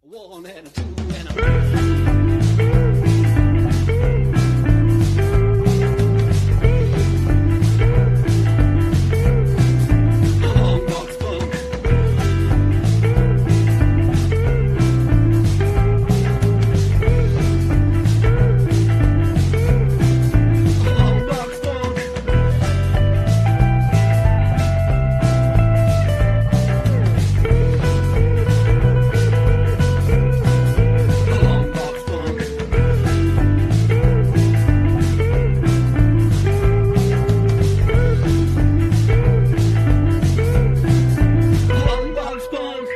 One and a two and a long box funk. Long box funk. Long box funk. Long box funk.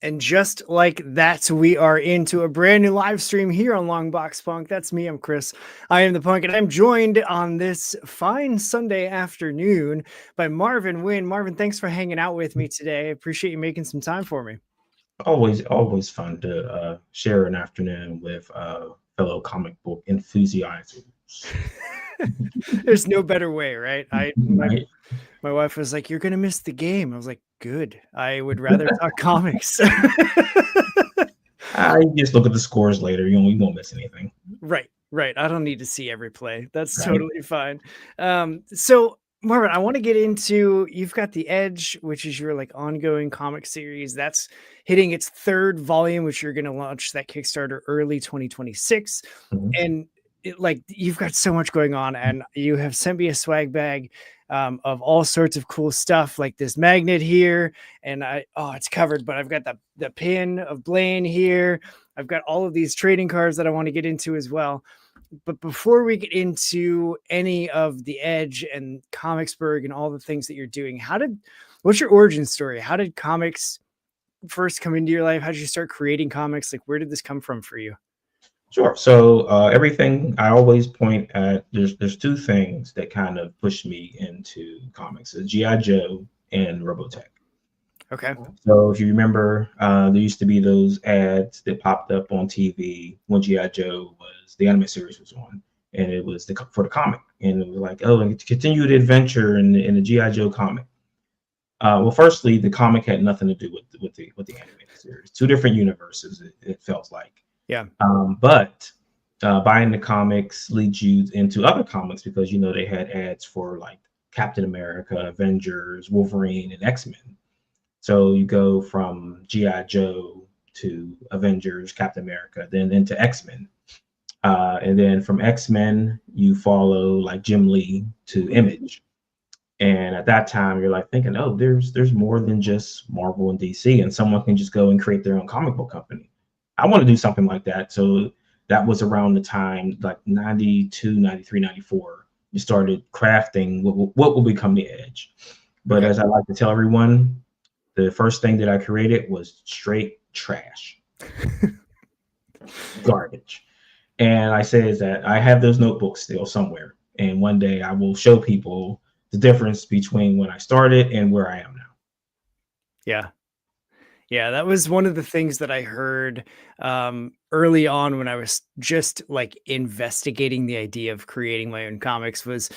And just like that, we are into a brand new live stream here on Longbox Punk. That's me. I'm Chris. I am the Punk, and I'm joined on this fine Sunday afternoon by Marvin Wynn. Marvin, thanks for hanging out with me today. I appreciate you making some time for me. Always fun to share an afternoon with fellow comic book enthusiasts. There's no better way, right? Right? My wife was like, "You're gonna miss the game." I was like, "Good. I would rather talk comics." I just look at the scores later. You won't miss anything. Right. I don't need to see every play. That's Right. totally fine. So Marvin, I want to get into, you've got The Edge, which is your like ongoing comic series that's hitting its third volume, which you're going to launch that Kickstarter early 2026. Mhm. And you've got so much going on, and you have sent me a swag bag of all sorts of cool stuff, like this magnet here, and it's covered, but I've got the pin of Blaine here. I've got all of these trading cards that I want to get into as well. But before we get into any of the Edge and Comicsburg and all the things that you're doing, what's your origin story? How did comics first come into your life? How did you start creating comics? Like, where did this come from for you? Sure. So everything I always point at, there's two things that kind of pushed me into comics: G.I. Joe and Robotech. Okay. So if you remember, there used to be those ads that popped up on TV when G.I. Joe the anime series was on, and it was for the comic, and it was like, oh, and to continue the adventure in the G.I. Joe comic. Well, firstly, the comic had nothing to do with the animated series. Two different universes. It felt like. Yeah. But buying the comics leads you into other comics because they had ads for like Captain America, Avengers, Wolverine, and X-Men. So you go from G.I. Joe to Avengers, Captain America, then into X-Men. And then from X-Men, you follow like Jim Lee to Image. And at that time, you're like thinking, oh, there's more than just Marvel and DC, and someone can just go and create their own comic book company. I want to do something like that. So that was around the time, like 92, 93, 94. You started crafting what will become the Edge. But Okay. as I like to tell everyone, the first thing that I created was straight trash. Garbage. And I say is that I have those notebooks still somewhere. And one day I will show people the difference between when I started and where I am now. Yeah, that was one of the things that I heard early on when I was just like investigating the idea of creating my own comics was,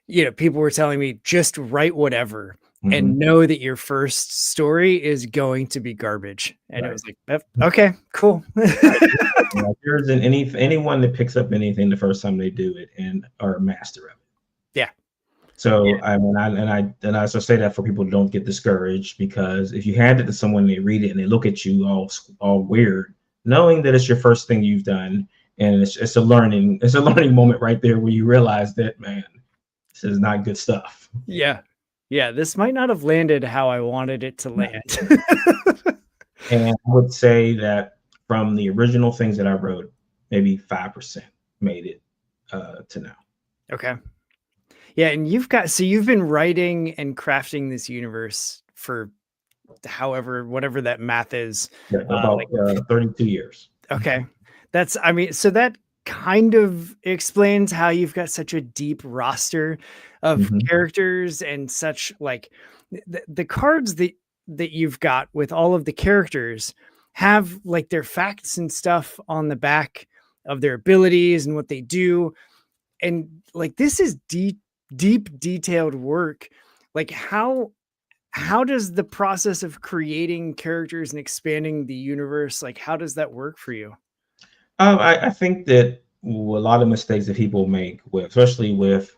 people were telling me just write whatever and know that your first story is going to be garbage. And It was like, okay, cool. Like, there isn't anyone that picks up anything the first time they do it and are a master of it. Yeah. So Yeah. I say that for people who don't get discouraged, because if you hand it to someone, they read it and they look at you all weird, knowing that it's your first thing you've done, and it's a learning moment right there where you realize that, man, this is not good stuff. Yeah. This might not have landed how I wanted it to land. And I would say that from the original things that I wrote, maybe 5% made it to now. Okay. Yeah, and you've been writing and crafting this universe for whatever that math is. Yeah, about 32 years. Okay. So that kind of explains how you've got such a deep roster of characters and such, like the cards that you've got with all of the characters have like their facts and stuff on the back of their abilities and what they do. And like, this is deep detailed work. Like, how how does the process of creating characters and expanding the universe, like, how does that work for you? I think that a lot of mistakes that people make with, especially with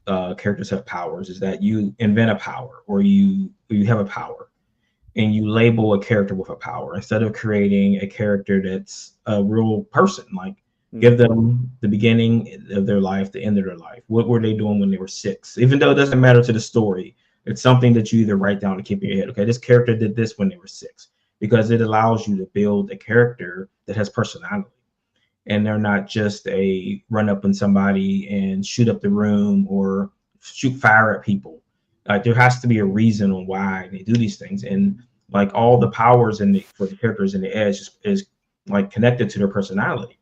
characters have powers, is that you invent a power or you have a power and you label a character with a power instead of creating a character that's a real person. Like give them the beginning of their life, the end of their life. What were they doing when they were 6? Even though it doesn't matter to the story, it's something that you either write down to keep in your head. Okay, this character did this when they were 6, because it allows you to build a character that has personality. And they're not just a run up on somebody and shoot up the room or shoot fire at people. Like there has to be a reason on why they do these things, and like all the powers in the for the characters in the edge is like connected to their personality.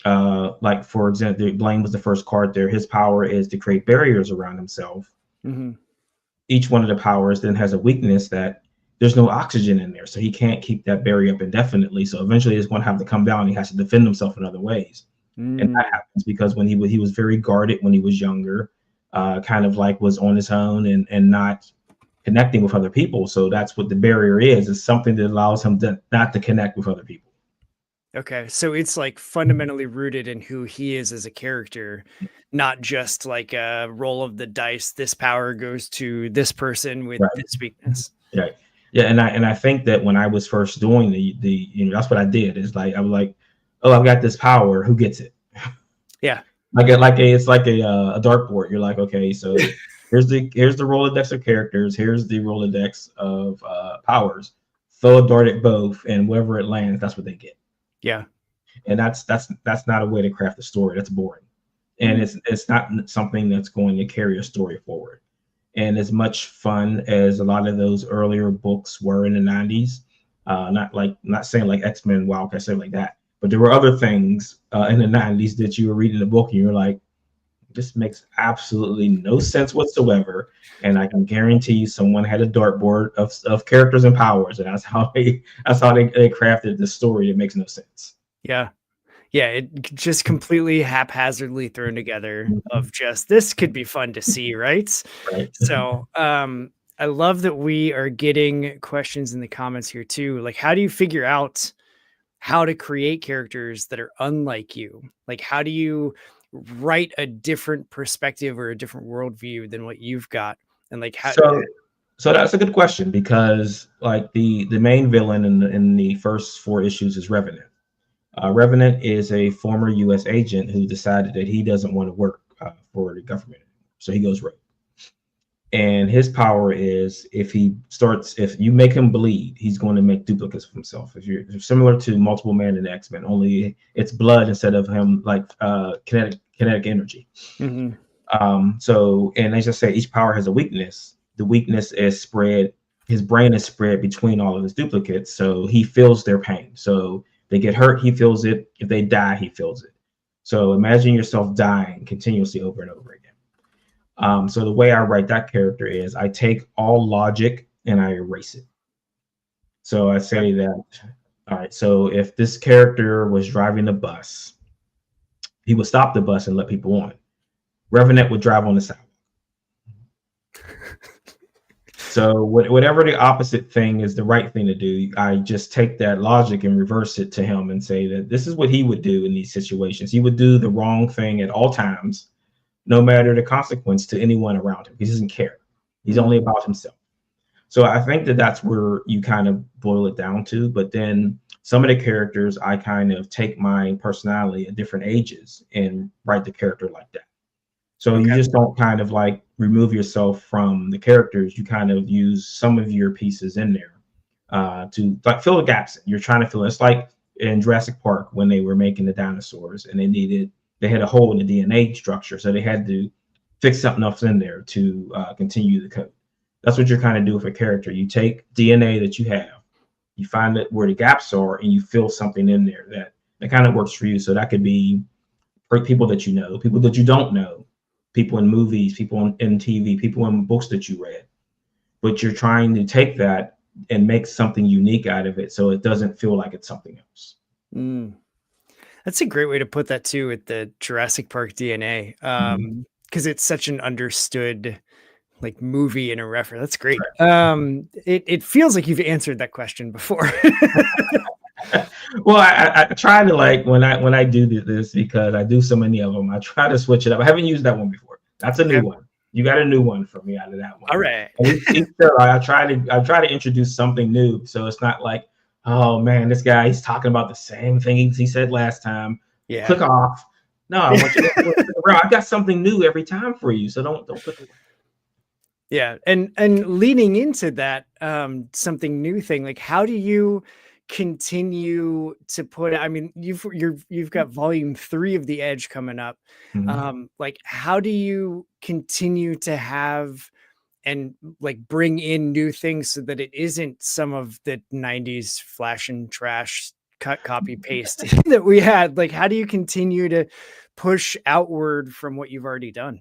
Like for example, Blaine was the first card there. His power is to create barriers around himself. Mhm. Each one of the powers then has a weakness that there's no oxygen in there, so he can't keep that barrier up indefinitely. So eventually, it's going to have to come down. He has to defend himself in other ways, and Mm. that happens because when he was very guarded when he was younger, kind of like was on his own and not connecting with other people. So that's what the barrier is. It's something that allows him to not to connect with other people. Okay, so it's like fundamentally rooted in who he is as a character, not just like a roll of the dice. This power goes to this person with Right. this weakness. Right. Yeah, and I think that when I was first doing the that's what I did. Is like I was like, oh, I've got this power. Who gets it? Yeah. It's like a dartboard. You're like, okay, so here's the Rolodex of characters. Here's the Rolodex of powers. Throw a dart at both, and wherever it lands, that's what they get. Yeah. And that's not a way to craft a story. That's boring, and it's not something that's going to carry a story forward. And as much fun as a lot of those earlier books were in the 90s, not saying like X-Men, Wildcat, something like that, but there were other things in the 90s that you were reading the book and you're like, this makes absolutely no sense whatsoever. And I can guarantee you someone had a dartboard of characters and powers, and they crafted the story that makes no sense. Yeah. Yeah, it just completely haphazardly thrown together of just this could be fun to see, right? Right. So, I love that we are getting questions in the comments here too. Like, how do you figure out how to create characters that are unlike you? Like, how do you write a different perspective or a different worldview than what you've got? And like, how? So that's a good question, because like the main villain in the first 4 issues is Revenant. Revenant is a former U.S. agent who decided that he doesn't want to work for the government, so he goes rogue. And his power is if you make him bleed, he's going to make duplicates of himself. If you're similar to Multiple Man in X-Men, only it's blood instead of him like kinetic energy. Mhm. So, and as I say, each power has a weakness. The weakness is spread. His brain is spread between all of his duplicates, so he feels their pain. So they get hurt, he feels it. If they die, he feels it. So imagine yourself dying continuously over and over again. So the way I write that character is I take all logic and I erase it. So I say that, all right, so if this character was driving the bus, he would stop the bus and let people on. Revenant would drive on the sidewalk. So whatever the opposite thing is the right thing to do, I just take that logic and reverse it to him and say that this is what he would do in these situations. He would do the wrong thing at all times, no matter the consequence to anyone around him. He doesn't care. He's only about himself. So I think that that's where you kind of boil it down to. But then some of the characters, I kind of take my personality at different ages and write the character like that. So you just don't kind of like remove yourself from the characters. You kind of use some of your pieces in there to like fill the gaps. You're trying to fill. It's like in Jurassic Park when they were making the dinosaurs and they had a hole in the DNA structure, so they had to fix something else in there to continue the code. That's what you're kind of doing with a character. You take DNA that you have, you find that where the gaps are, and you fill something in there that kind of works for you. So that could be people that you know, people that you don't know, people in movies, people in TV, people in books that you read. But you're trying to take that and make something unique out of it so it doesn't feel like it's something else. That's a great way to put that too, with the Jurassic Park DNA. Because it's such an understood like movie in a reference. That's great. It feels like you've answered that question before. Well, I try to, like, when I do this, because I do so many of them, I try to switch it up. I haven't used that one before. That's a new Okay. one. You got a new one for me out of that one. All right. And each show, I try to introduce something new, so it's not like, oh man, this guy, he's talking about the same thing he said last time. Yeah. Click off. No, I want you to click around. I've got something new every time for you, so don't click away. Yeah, and leaning into that something new thing, like how do you continue to put, I mean, you've got volume 3 of The Edge coming up. Like how do you continue to have and like bring in new things so that it isn't some of the 90s flash and trash cut copy paste that we had? Like how do you continue to push outward from what you've already done?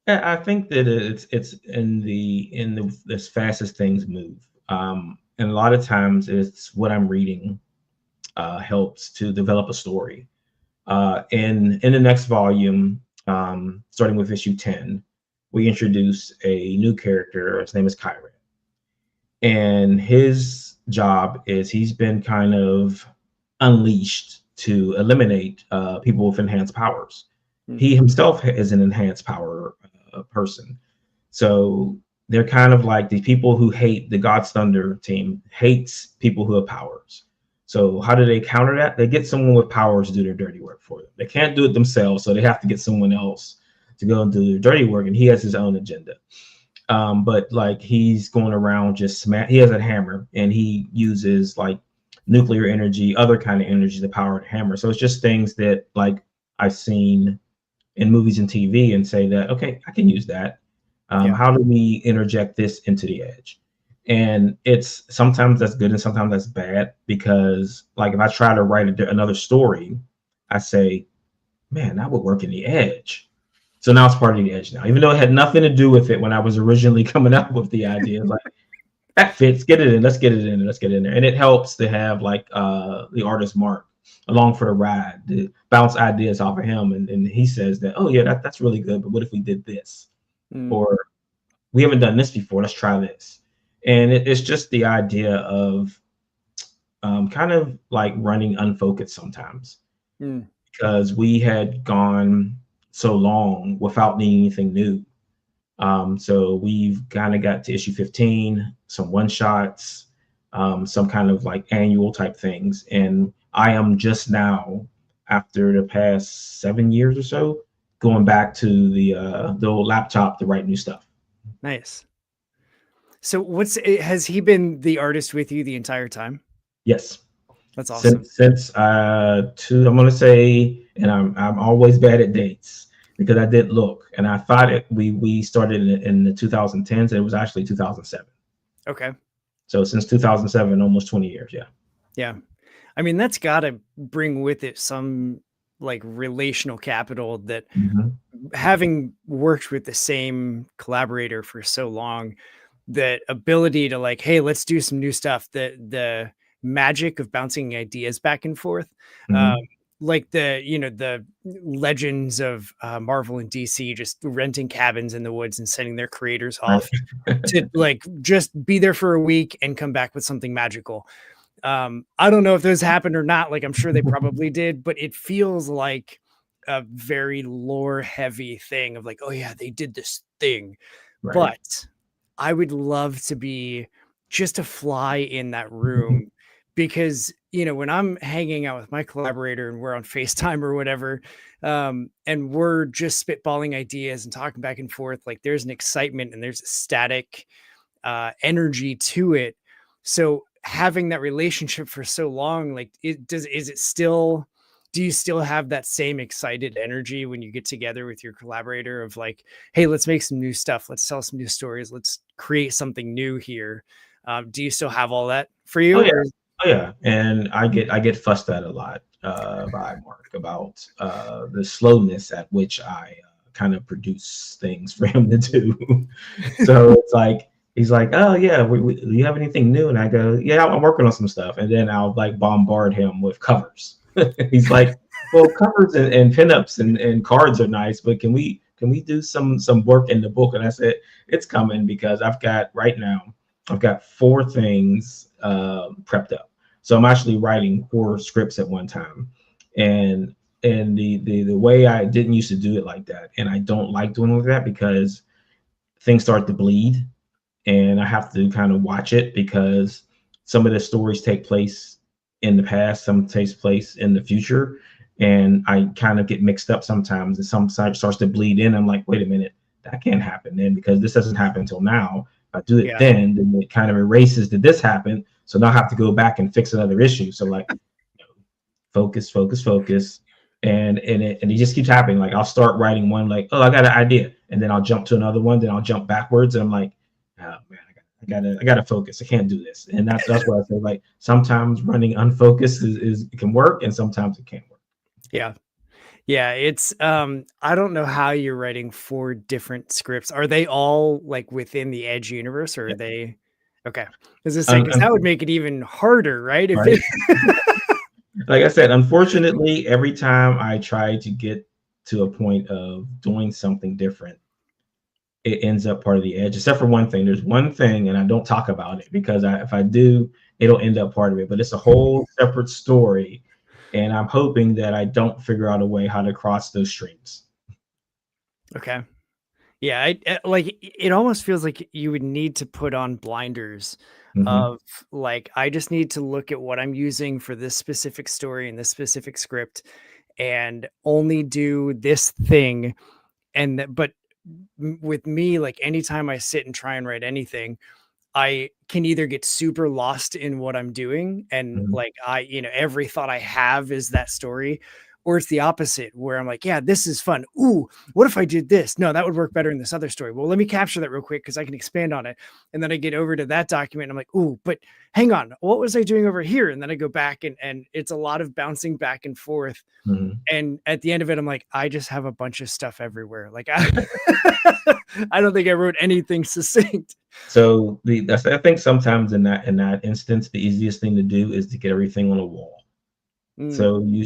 Yeah, I think that it's in the as fast as things move, and a lot of times it's what I'm reading helps to develop a story. In the next volume, starting with issue 10, we introduce a new character. His name is Kyron, and his job is he's been kind of unleashed to eliminate people with enhanced powers. He himself is an enhanced power person. So they're kind of like the people who hate the God's Thunder team hates people who have powers. So how do they counter that? They get someone with powers to do their dirty work for them. They can't do it themselves, so they have to get someone else to go and do their dirty work, and he has his own agenda. But like he's going around just he has a hammer, and he uses like nuclear energy, other kind of energy to power the hammer. So it's just things that like I've seen in movies and TV and say that, okay, I can use that. How do we interject this into The Edge? And it's sometimes that's good and sometimes that's bad, because like if I try to write another story, I say, man, that would work in The Edge. So now it's part of The Edge now, even though it had nothing to do with it when I was originally coming up with the idea. Like that fits, get it in, let's get it in, let's get it in there. And it helps to have like the artist Mark along for the ride, to bounce ideas off of him. And he says that, oh yeah, that's really good, but what if we did this? Or we haven't done this before, let's try this. And it's just the idea of kind of like running unfocused sometimes, because we had gone so long without needing anything new. So we've kind of got to issue 15, some one shots, some kind of like annual type things. And I am just now, after the past 7 years or so, going back to the old laptop to write new stuff. Nice. So has he been the artist with you the entire time? Yes. That's awesome. Since I'm going to say, and I'm always bad at dates because I did look, and I thought we started in the 2010s, and it was actually 2007. Okay. So since 2007, almost 20 years. Yeah. Yeah. I mean, that's got to bring with it some like relational capital that having worked with the same collaborator for so long, that ability to like, hey, let's do some new stuff, the magic of bouncing ideas back and forth. Like the legends of Marvel and DC just renting cabins in the woods and sending their creators off to like just be there for a week and come back with something magical. I don't know if those happened or not. Like I'm sure they probably did, but it feels like a very lore heavy thing of like, oh yeah, they did this thing. Right. But I would love to be just a fly in that room, because, you know, when I'm hanging out with my collaborator and we're on FaceTime or whatever, and we're just spitballing ideas and talking back and forth, like there's an excitement and there's a static energy to it. So having that relationship for so long, like do you still have that same excited energy when you get together with your collaborator of like, hey, let's make some new stuff. Let's tell some new stories. Let's create something new here. Do you still have all that for you? Oh yeah. And I get fussed at a lot by Mark about the slowness at which I kind of produce things for him to do. So it's like, he's like, oh yeah, do you have anything new? And I go, yeah, I'm working on some stuff. And then I'll like bombard him with covers. He's like, well, covers and pinups and cards are nice, but can we can we do some work in the book? And I said, it's coming, because right now I've got 4 things prepped up. So I'm actually writing 4 scripts at one time, and the way I didn't used to do it like that, and I don't like doing it like that, because things start to bleed, and I have to kind of watch it, because some of the stories take place in the past, some takes place in the future, and I kind of get mixed up sometimes, and some side starts to bleed in. I'm like, wait a minute, that can't happen then, because this doesn't happen until now. If I do it Yeah. then it kind of erases that this happened. So now I have to go back and fix another issue. So like, focus. And it just keeps happening. Like, I'll start writing one, like, oh, I got an idea, and then I'll jump to another one, then I'll jump backwards, and I'm like, oh man, I gotta focus. I can't do this. And that's why I say, like, sometimes running unfocused it can work, and sometimes it can't work. Yeah. Yeah, it's I don't know how you're writing 4 different scripts. Are they all like within the Edge universe, or are Yeah. they okay? Because that would make it even harder, right? If Right. it Like I said, unfortunately, every time I try to get to a point of doing something different, it ends up part of the Edge, except for one thing. There's one thing, and I don't talk about it, because if I do, it'll end up part of it. But it's a whole separate story, and I'm hoping that I don't figure out a way how to cross those streams. Okay. Yeah, like it almost feels like you would need to put on blinders Mhm. of like, I just need to look at what I'm using for this specific story and this specific script and only do this thing. But with me, like anytime I sit and try and write anything, I can either get super lost in what I'm doing and Mhm. like every thought I have is that story, or it's the opposite where I'm like, yeah, this is fun. Ooh, what if I did this? No, that would work better in this other story. Well, let me capture that real quick because I can expand on it. And then I get over to that document and I'm like, ooh, but hang on, what was I doing over here? And then I go back and it's a lot of bouncing back and forth. Mhm. And at the end of it, I'm like, I just have a bunch of stuff everywhere. Like I don't think I wrote anything succinct. So I think sometimes in that instance, the easiest thing to do is to get everything on a wall. Mm, So you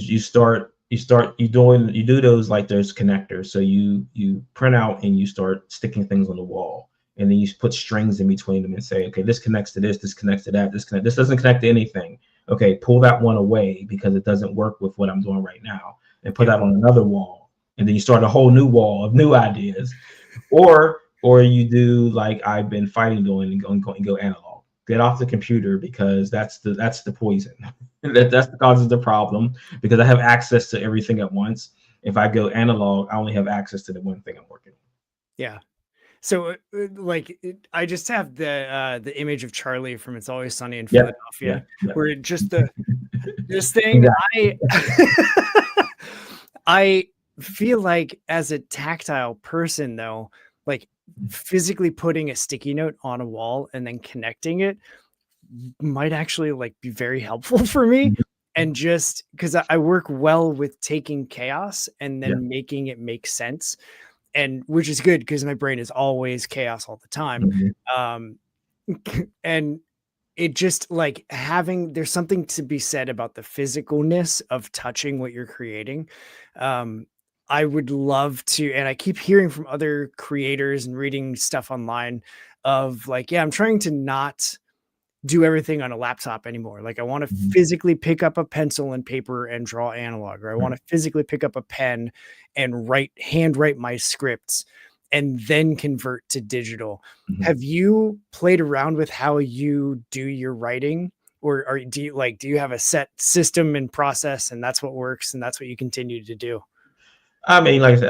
do those, like, there's connectors. So you print out and you start sticking things on the wall, and then you put strings in between them and say, okay, this connects to this connects to that, this doesn't connect to anything. Okay, pull that one away because it doesn't work with what I'm doing right now, and put yeah. that on another wall, and then you start a whole new wall of new ideas. Or you do like I've been fighting doing, and go analog. Get off the computer, because that's the poison. That's the cause of the problem, because I have access to everything at once. If I go analog, I only have access to the one thing I'm working on. Yeah. So I just have the image of Charlie from It's Always Sunny in Yeah, Philadelphia, yeah. where it just this thing, Exactly. I feel like as a tactile person though, like physically putting a sticky note on a wall and then connecting it might actually like be very helpful for me. And just because I work well with taking chaos and Yeah. then making it make sense, and which is good because my brain is always chaos all the time. Mhm. And it just like there's something to be said about the physicalness of touching what you're creating. I would love to, and I keep hearing from other creators and reading stuff online of like, yeah, I'm trying to not do everything on a laptop anymore. Like I want to Mhm. physically pick up a pencil and paper and draw analog, or I want to physically pick up a pen and handwrite my scripts and then convert to digital. Mhm. Have you played around with how you do your writing, or do you have a set system and process and that's what works and that's what you continue to do? I mean, like I said,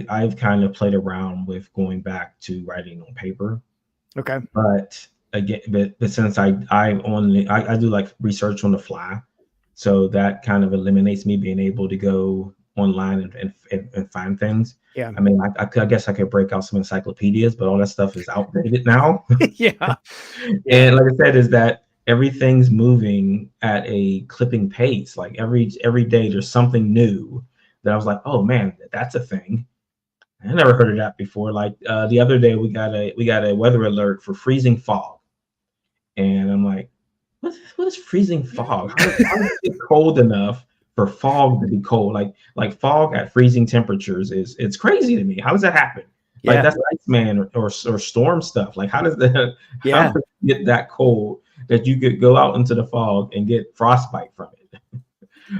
I've kind of played around with going back to writing on paper. Okay. But again, but since I do like research on the fly, so that kind of eliminates me being able to go online and find things. Yeah. I mean, I guess I could break out some encyclopedias, but all that stuff is outdated now. Yeah. And like I said, is that everything's moving at a clipping pace. Like every day, there's something new that I was like, oh man, that's a thing. I never heard of that before. Like the other day, we got a weather alert for freezing fog, and I'm like, what is freezing fog? How does it get cold enough for fog to be cold. Like fog at freezing temperatures it's crazy to me. How does that happen? Like Yeah. that's Iceman or storm stuff. Like how does that how Yeah. does it get that cold that you could go out into the fog and get frostbite from it?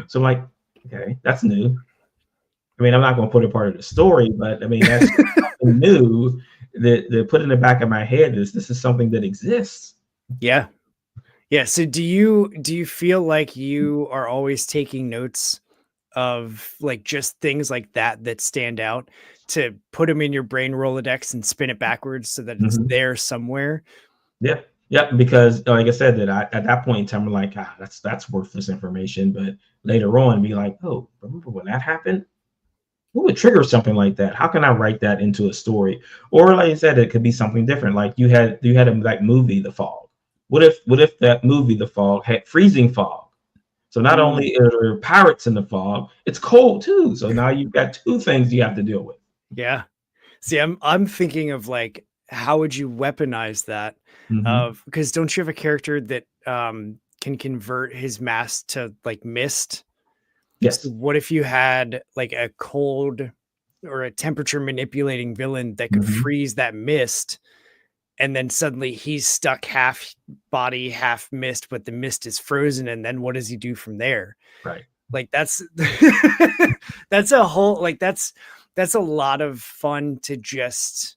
So like, okay, that's new. I mean, I'm not going to put it part of the story, but I mean that's something new that put in the back of my head is this is something that exists. Yeah. Yeah. So do you feel like you are always taking notes of like just things like that stand out to put them in your brain Rolodex and spin it backwards so that it's Mhm. there somewhere? Yeah, yeah, because like I said, that at that point in time, I'm like, that's worthless information. But later on, be like, oh, remember when that happened? What would trigger something like that? How can I write that into a story? Or like I said, it could be something different. Like you had a like movie, The Fog. What if that movie, The Fog, had freezing fog? So not Mm, only are there pirates in the fog, it's cold too. So now you've got two things you have to deal with. yeah. See, I'm thinking of like how would you weaponize that? Hmm. Of because don't you have a character that can convert his mask to like mist? So Yes. what if you had like a cold or a temperature manipulating villain that could Hmm. freeze that mist, and then suddenly he's stuck half body, half mist, but the mist is frozen, and then what does he do from there? Right. Like that's that's a whole like that's a lot of fun to just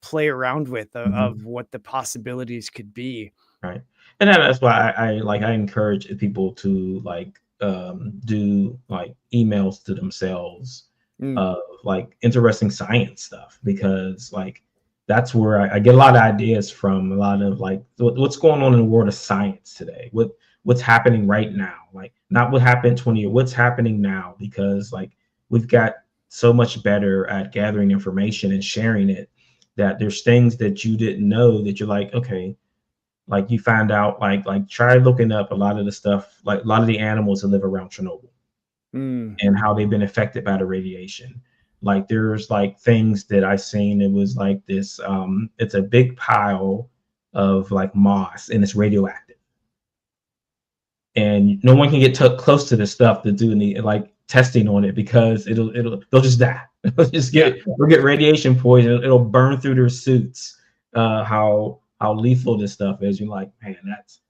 play around with Hmm. of what the possibilities could be. Right. And that's why I encourage people to like do like emails to themselves Mm, of like interesting science stuff because like that's where I get a lot of ideas from a lot of like what's going on in the world of science today. What's happening right now? Like not what happened 20 years, what's happening now because like we've got so much better at gathering information and sharing it that there's things that you didn't know that you're like, okay, like you find out like try looking up a lot of the stuff like a lot of the animals that live around Chernobyl mm, and how they've been affected by the radiation. Like there's like things that I seen. It was like this. It's a big pile of like moss and it's radioactive, and no one can get close to this stuff to do any like testing on it because they'll just die. yeah, They'll get radiation poison. It'll burn through their suits. How lethal this stuff is. You're like, man, that's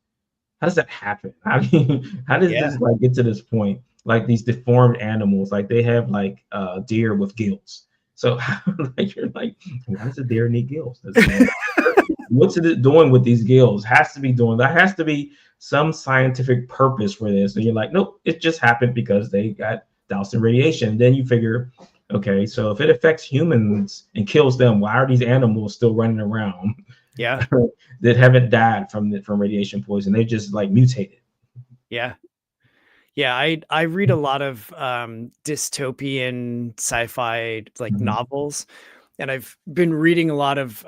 how does that happen? I mean, how does yeah, this like get to this point? Like these deformed animals, like they have like deer with gills. So like you're like, why does a deer need gills? What's it doing with these gills? Has to be doing that. Has to be some scientific purpose for this. And you're like, nope, it just happened because they got doused in radiation. Then you figure, okay, so if it affects humans and kills them, why are these animals still running around yeah, that haven't died from radiation poison? They just like mutated. yeah. Yeah, I read a lot of dystopian sci-fi like Mhm. novels, and I've been reading a lot of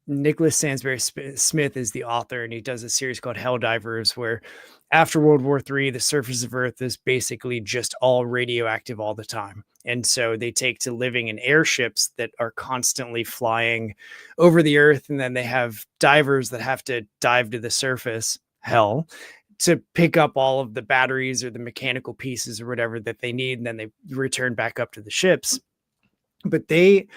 Nicholas Sansbury Smith is the author, and he does a series called Hell Divers, where after World War III, the surface of Earth is basically just all radioactive all the time. And so they take to living in airships that are constantly flying over the Earth, and then they have divers that have to dive to the surface. Hell, to pick up all of the batteries or the mechanical pieces or whatever that they need, and then they return back up to the ships. But he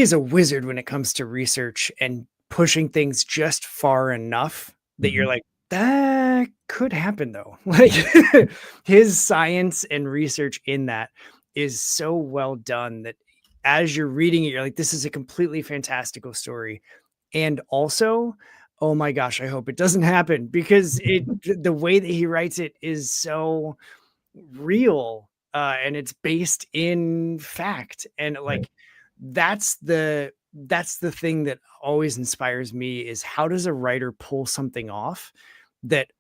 is a wizard when it comes to research and pushing things just far enough that you're Mhm. like, that could happen though. Like his science and research in that is so well done that as you're reading it, you're like, this is a completely fantastical story. And also, oh my gosh, I hope it doesn't happen because the way that he writes it is so real, and it's based in fact. And Right. like that's the thing that always inspires me is how does a writer pull something off that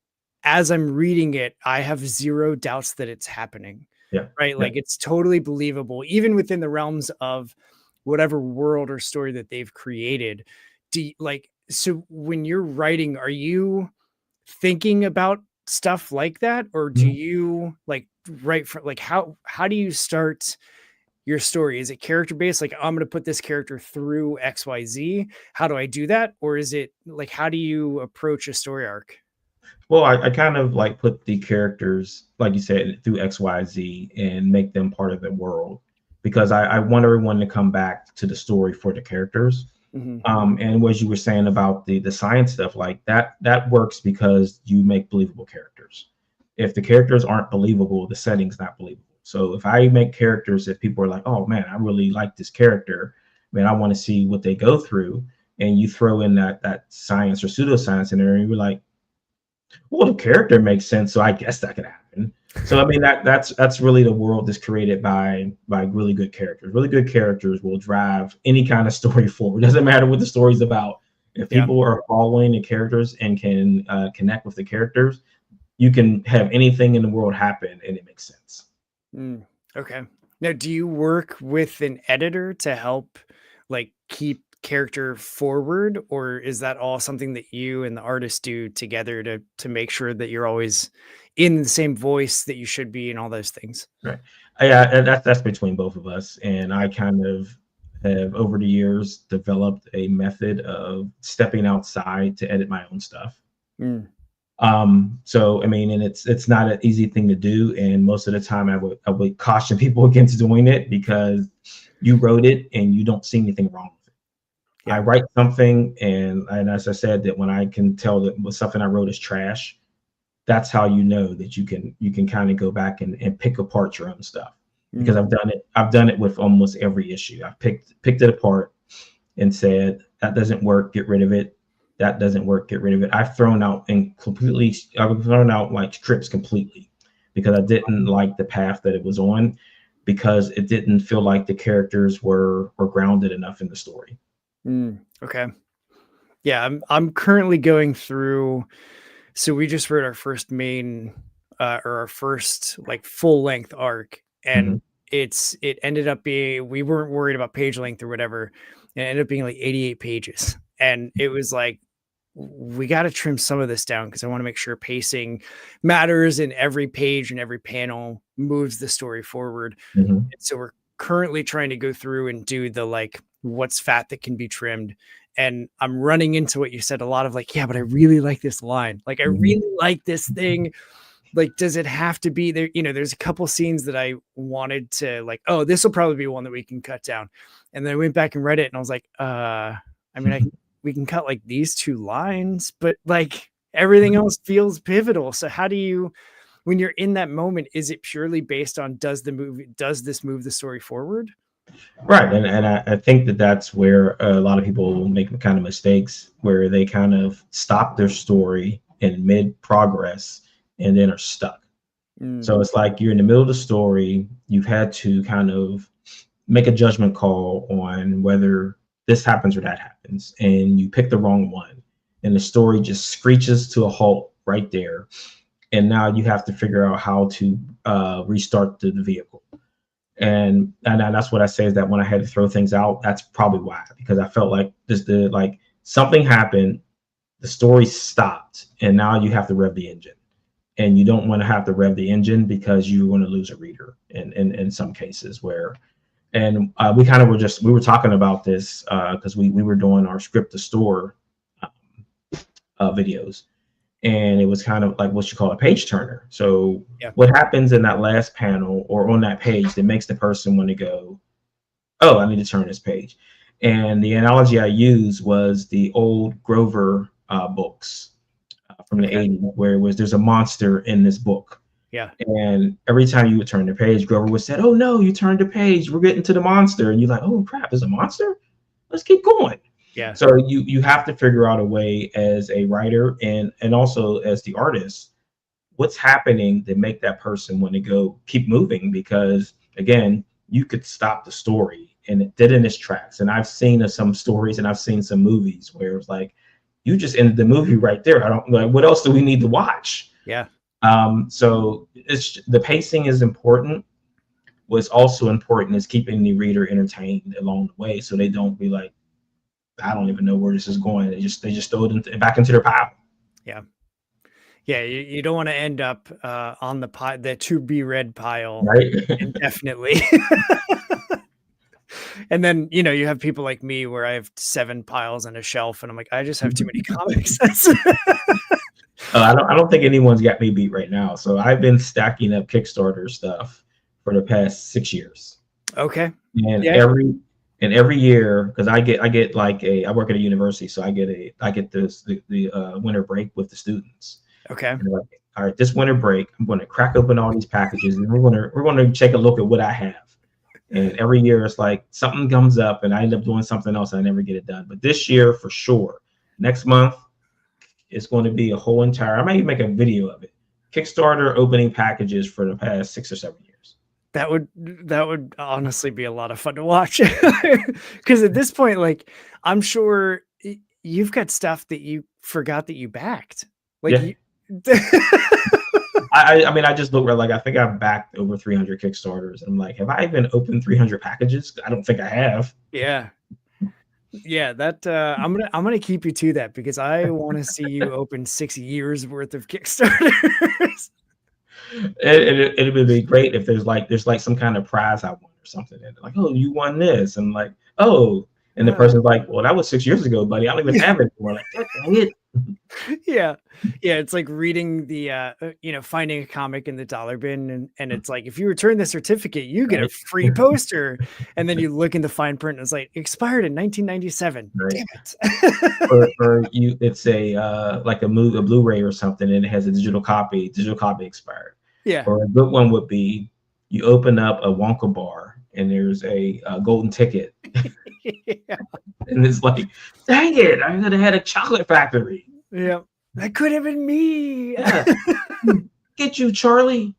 as I'm reading it, I have zero doubts that it's happening, Yeah. right? Yeah. Like it's totally believable, even within the realms of whatever world or story that they've created. Like, so when you're writing, are you thinking about stuff like that, or do Mhm. you like write for like how do you start your story? Is it character based, like I'm going to put this character through XYZ? How do I do that? Or is it like how do you approach a story arc? Well, I kind of like put the characters, like you said, through XYZ and make them part of the world because I want everyone to come back to the story for the characters. Hmm. And what you were saying about the science stuff, like that works because you make believable characters. If the characters aren't believable, the setting's not believable. So if I make characters that people are like, oh man, I really like this character, man, I want to see what they go through, and you throw in that science or pseudoscience in there, and you're like, well, the character makes sense, so I guess that could happen. So I mean that's really the world that's created by really good characters. Really good characters will drive any kind of story forward. It doesn't matter what the story's about. If Yeah. people are following the characters and can connect with the characters, you can have anything in the world happen and it makes sense. Mm, okay. Now, do you work with an editor to help like keep character forward, or is that all something that you and the artist do together to make sure that you're always in the same voice that you should be and all those things? Right. Yeah, and that's between both of us. And I kind of have over the years developed a method of stepping outside to edit my own stuff. Mm, So I mean, and it's not an easy thing to do, and most of the time I would caution people against doing it because you wrote it and you don't see anything wrong with it. I yeah. write something, and as I said, that when I can tell that something I wrote is trash, that's how you know that you can kind of go back and pick apart your own stuff, because Mm, I've done it with almost every issue. I've picked it apart and said that doesn't work, get rid of it. That doesn't work, get rid of it. I've thrown out like scripts completely because I didn't like the path that it was on, because it didn't feel like the characters were grounded enough in the story. okay. Yeah, I'm currently going through. So we just wrote our first main or our first like full length arc, and Hmm. it ended up being, we weren't worried about page length or whatever. It ended up being like 88 pages. And it was like, we got to trim some of this down because I want to make sure pacing matters and every page and every panel moves the story forward. Hmm. And so we're currently trying to go through and do the like what's fat that can be trimmed. And I'm running into what you said, a lot of like, yeah, but I really like this line. Like I Hmm. really like this thing. Like, does it have to be there? You know, there's a couple scenes that I wanted to like, oh, this will probably be one that we can cut down. And then I went back and read it and I was like, I mean, we can cut like these two lines, but like everything else feels pivotal. So how do you, when you're in that moment, is it purely based on does this move the story forward? Right, and I think that that's where a lot of people make kind of mistakes, where they kind of stop their story in mid progress and then are stuck. Mm, So it's like you're in the middle of the story, you've had to kind of make a judgment call on whether this happens or that happens, and you pick the wrong one, and the story just screeches to a halt right there, and now you have to figure out how to restart the vehicle. And that's what I say, is that when I had to throw things out, that's probably why, because I felt like like something happened, the story stopped, and now you have to rev the engine, and you don't want to have to rev the engine because you want to lose a reader in some cases where. And we were talking about this because we were doing our script to store videos, and it was kind of like what you call a page turner. So yeah. what happens in that last panel or on that page that makes the person want to go, oh, I need to turn this page? And the analogy I used was the old Grover books from the Okay. 80s, where it was there's a monster in this book. Yeah. And every time you would turn the page, Grover would say, oh no, you turned the page, we're getting to the monster. And you're like, oh crap, there's a monster? Let's keep going. Yeah. So you have to figure out a way as a writer and also as the artist, what's happening to make that person want to go keep moving, because again, you could stop the story and it did in its tracks. And I've seen some stories and I've seen some movies where it's like, you just ended the movie right there. I don't like, what else do we need to watch? Yeah. So it's the pacing is important. What's also important is keeping the reader entertained along the way, so they don't be like, I don't even know where this is going. They just throw it back into their pile. Yeah. Yeah. You don't want to end up on the to be read pile Right. indefinitely. And then, you know, you have people like me where I have 7 piles on a shelf and I'm like, I just have too many comics. I don't think anyone's got me beat right now. So I've been stacking up Kickstarter stuff for the past 6 years, Okay. and Yeah. every year, because I get like I work at a university, so I get the winter break with the students. Okay. And they're like, all right, this winter break, I'm going to crack open all these packages, and we're going to take a look at what I have. And every year it's like something comes up, and I end up doing something else, and I never get it done. But this year, for sure, next month, it's going to be a whole entire. I might even make a video of it. Kickstarter opening packages for the past 6 or 7 years. That would honestly be a lot of fun to watch. Because at this point, like, I'm sure you've got stuff that you forgot that you backed. Like, Yeah. I mean, I just look like I think I've backed over 300 Kickstarters, and I'm like, have I even opened 300 packages? I don't think I have. Yeah. Yeah, that I'm gonna keep you to that, because I want to see you open 6 years worth of Kickstarters. It would be great if there's like some kind of prize I won or something, and like, oh, you won this, and like, oh, and the person's like, well, that was 6 years ago, buddy. I don't even have it anymore. Like, dang it. Yeah. It's like reading the finding a comic in the dollar bin, and it's like, if you return the certificate, you get a free poster, and then you look in the fine print and it's like, expired in 1997. Right. Damn it. or it's a like a Blu-ray or something, and it has a digital copy expired. Yeah. Or a good one would be, you open up a Wonka bar and there's a golden ticket. Yeah. And it's like, dang it, I could have had a chocolate factory. Yeah. That could have been me. Yeah. Get you, Charlie.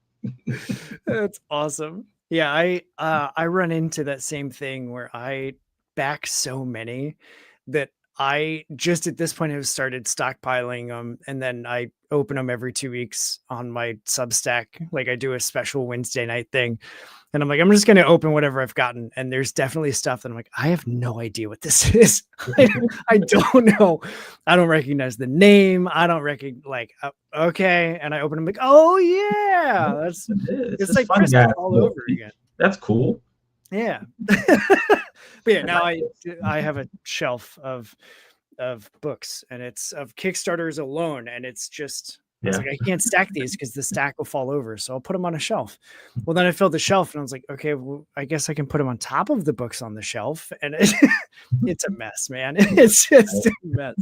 That's awesome. Yeah, I run into that same thing where I back so many that I just at this point have started stockpiling them, and then I open them every 2 weeks on my Substack. Like, I do a special Wednesday night thing, and I'm like, I'm just going to open whatever I've gotten. And there's definitely stuff that I'm like, I have no idea what this is. I don't know. I don't recognize the name. I don't recognize, like, okay. And I open them like, oh yeah, that's it's like fun, Christmas guys. all over again. That's cool. Yeah. But yeah, now I have a shelf of books, and it's of Kickstarters alone, and it's just it's like, I can't stack these because the stack will fall over, so I'll put them on a shelf. Well, then I filled the shelf, and I was like, okay, well, I guess I can put them on top of the books on the shelf, and it's a mess, man. It's just a mess.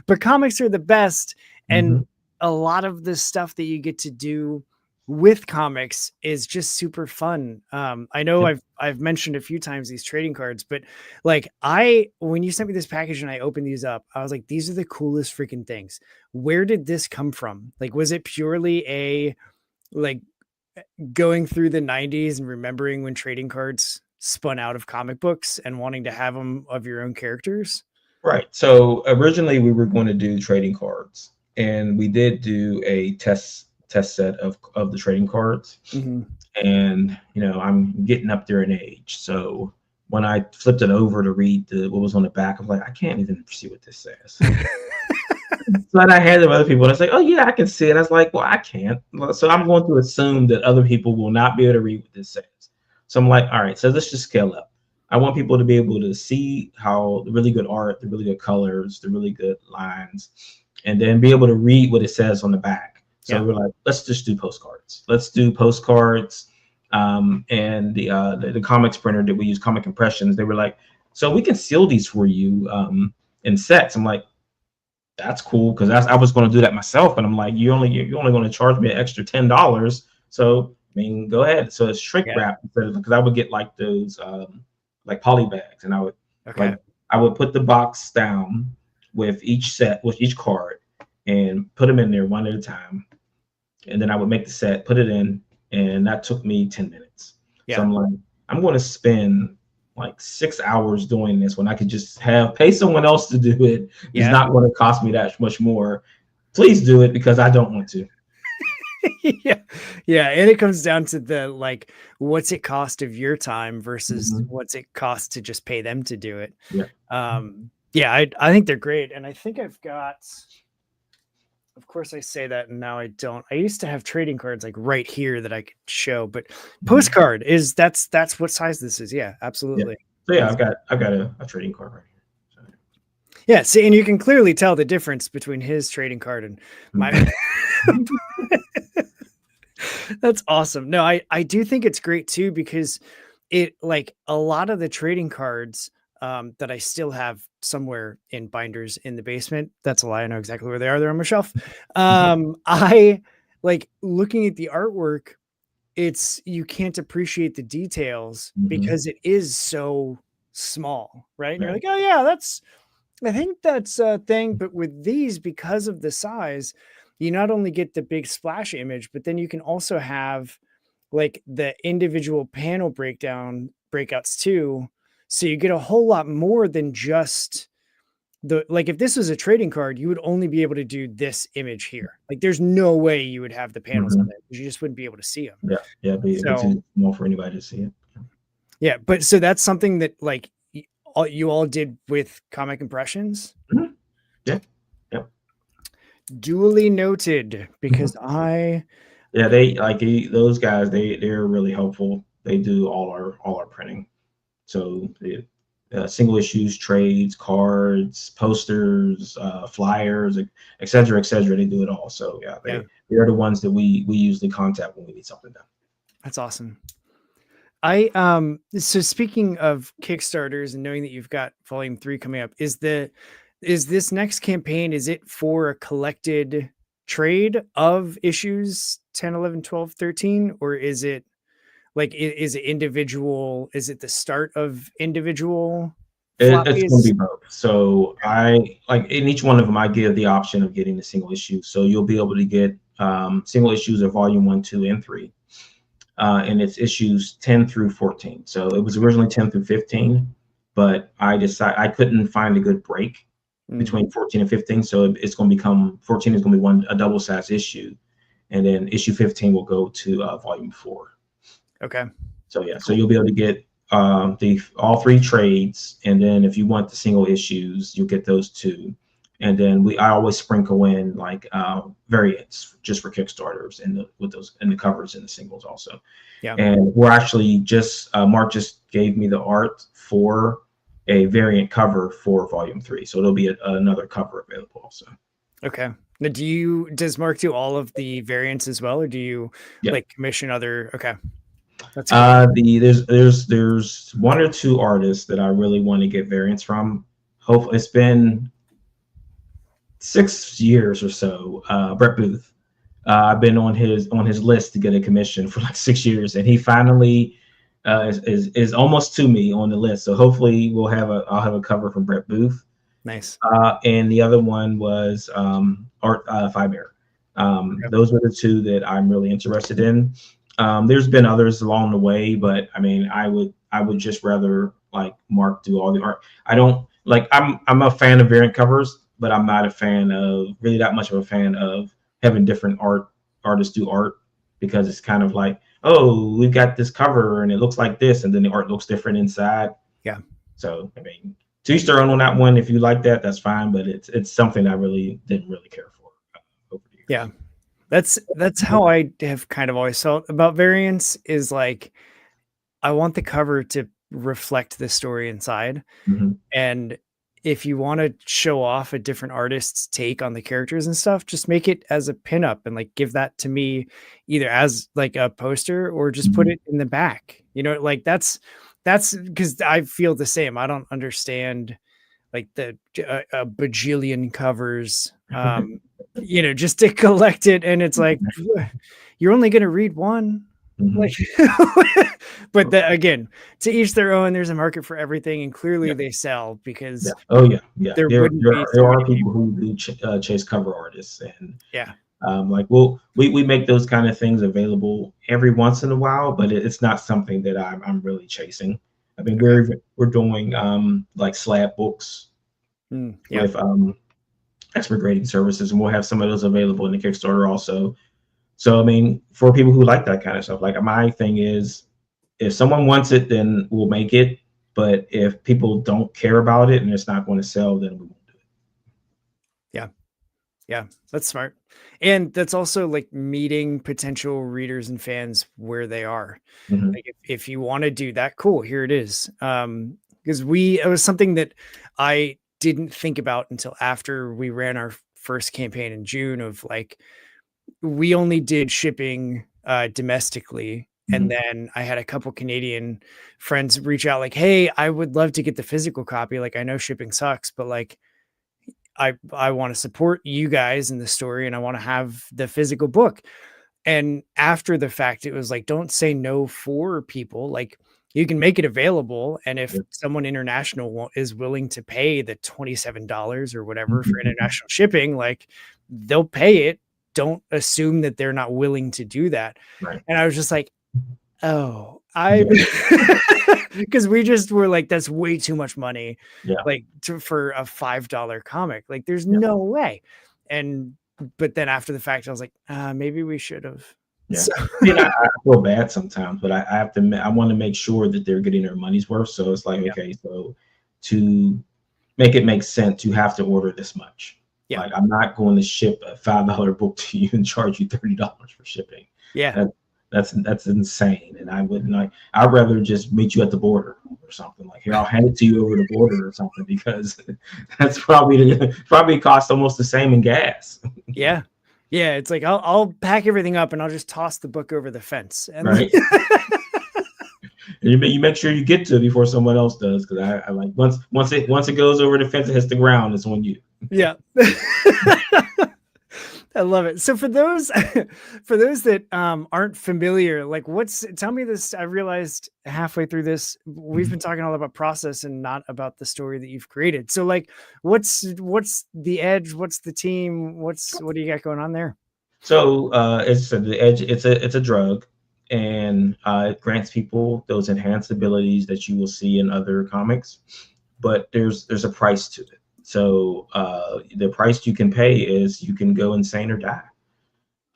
But comics are the best, and a lot of the stuff that you get to do with comics is just super fun. I know I've mentioned a few times these trading cards, but like, when you sent me this package and I opened these up, I was like, these are the coolest freaking things. Where did this come from? Like, was it purely like going through the 90s and remembering when trading cards spun out of comic books and wanting to have them of your own characters? Right. So originally we were going to do trading cards, and we did do a test set of the trading cards. And I'm getting up there in age, so when I flipped it over to read what was on the back, I'm like, I can't even see what this says. So I had other people, and I was like, oh yeah, I can see it. I was like, well, I can't, so I'm going to assume that other people will not be able to read what this says. So I'm like, all right, so let's just scale up. I want people to be able to see how the really good art, the really good colors, the really good lines, and then be able to read what it says on the back. So we're like, let's just do postcards. Let's do postcards. And the comics printer that we use, Comic Impressions, they were like, so we can seal these for you in sets. I'm like, that's cool, because I was going to do that myself. And I'm like, you're only going to charge me an extra $10. So I mean, go ahead. So it's shrink wrap, because I would get like those like poly bags, and I would put the box down with each card and put them in there one at a time. And then I would make the set, put it in, and that took me 10 minutes. Yeah. So I'm like, I'm going to spend like 6 hours doing this when I could just pay someone else to do it. It's not going to cost me that much more. Please do it, because I don't want to. Yeah. And it comes down to the, like, what's it cost of your time versus what's it cost to just pay them to do it. I think they're great. And I think I've got, of course I say that, and now I don't. I used to have trading cards like right here that I could show, but postcard that's what size this is. Yeah, absolutely. So I've got a trading card right here. Yeah, see, and you can clearly tell the difference between his trading card and my. That's awesome. No, I do think it's great too, because it, like, a lot of the trading cards that I still have somewhere in binders in the basement. That's a lie. I know exactly where they are. They're on my shelf. I like looking at the artwork. It's, you can't appreciate the details because it is so small, right? And you're like, oh yeah, I think that's a thing. But with these, because of the size, you not only get the big splash image, but then you can also have like the individual panel breakouts too. So you get a whole lot more than just the, like, if this was a trading card, you would only be able to do this image here. Like there's no way you would have the panels on there because you just wouldn't be able to see them. Yeah, be too small for anybody to see it. Yeah, but so that's something that, like, you all did with comic impressions. Yeah. Duly noted, because they like those guys. They're really helpful. They do all our printing. So single issues, trades, cards, posters, flyers, et cetera, et cetera. They do it all. So yeah, they're the ones that we usually contact when we need something done. That's awesome. So speaking of Kickstarters and knowing that you've got volume 3 coming up, is this next campaign, is it for a collected trade of issues 10, 11, 12, 13, or is it like, is it individual? Is it the start of individual It's going to floppies? be both. So I, like, in each one of them, I give the option of getting the single issue. So you'll be able to get single issues of volume 1, 2, and 3. And it's issues 10 through 14. So it was originally 10 through 15, but I decided I couldn't find a good break between 14 and 15. So it's going to become 14 is going to be a double size issue, and then issue 15 will go to volume 4. Okay. So yeah, so you'll be able to get all 3 trades, and then if you want the single issues, you'll get those 2. And then I always sprinkle in like variants just for Kickstarters and the covers and the singles also. Yeah. And we're actually just Mark just gave me the art for a variant cover for volume 3, so there'll be another cover available also. Okay. Now, does Mark do all of the variants as well, or do you like commission other? Okay. That's there's 1 or 2 artists that I really want to get variants from. Hopefully, it's been 6 years or so. Brett Booth. I've been on his list to get a commission for like 6 years, and he finally is almost to me on the list. So hopefully I'll have a cover from Brett Booth. Nice. And the other one was Art Fiber. Those are the 2 that I'm really interested in. There's been others along the way, but I mean, I would just rather like Mark do all the art. I don't like. I'm a fan of variant covers, but I'm not really that much of a fan of having different artists do art, because it's kind of like, oh, we've got this cover and it looks like this, and then the art looks different inside. Yeah. So I mean, to each their own on that one. If you like that, that's fine. But it's something I really didn't really care for over the years. Yeah. That's how I have kind of always felt about variants, is like, I want the cover to reflect the story inside. And if you want to show off a different artist's take on the characters and stuff, just make it as a pinup and like give that to me either as like a poster or just put it in the back. You know, like that's because I feel the same. I don't understand like the a bajillion covers, you know, just to collect it. And it's like, you're only going to read one. Like, but again, to each their own. There's a market for everything, and clearly they sell because there are people who do chase cover artists, and like we make those kind of things available every once in a while, but it's not something that I'm really chasing. I mean, we're doing like slab books with expert grading services, and we'll have some of those available in the Kickstarter also. So, I mean, for people who like that kind of stuff, like my thing is, if someone wants it, then we'll make it. But if people don't care about it and it's not going to sell, then we won't do it. Yeah. Yeah, that's smart. And that's also like meeting potential readers and fans where they are. Like if you want to do that, cool, here it is. Because it was something that I didn't think about until after we ran our first campaign in June of like, we only did shipping domestically. And then I had a couple Canadian friends reach out like, hey, I would love to get the physical copy. Like, I know shipping sucks, but like, I want to support you guys in the story and I want to have the physical book. And after the fact, it was like, don't say no for people. Like, you can make it available. And if someone international is willing to pay the $27 or whatever for international shipping, like, they'll pay it. Don't assume that they're not willing to do that. Right. And I was just like, oh, because we just were like, that's way too much money, like for a $5 comic. Like, there's no way. But then after the fact, I was like, maybe we should have. Yeah, So, I feel bad sometimes, but I have to. I want to make sure that they're getting their money's worth. So it's like, okay, so to make sense, you have to order this much. Yeah. Like, I'm not going to ship a $5 book to you and charge you $30 for shipping. Yeah. That's insane. And I wouldn't like. I'd rather just meet you at the border or something. Like, here, I'll hand it to you over the border or something, because that's probably cost almost the same in gas. Yeah. Yeah, it's like I'll pack everything up and I'll just toss the book over the fence. And right. And you make sure you get to it before someone else does, because I like once it goes over the fence and hits the ground, it's on you. Yeah. I love it. So for those that aren't familiar, like, tell me this. I realized halfway through this, we've been talking all about process and not about the story that you've created. So like, what's the Edge? What's the team? What do you got going on there? So the Edge. It's a drug, and it grants people those enhanced abilities that you will see in other comics, but there's a price to it. So the price you can pay is you can go insane or die.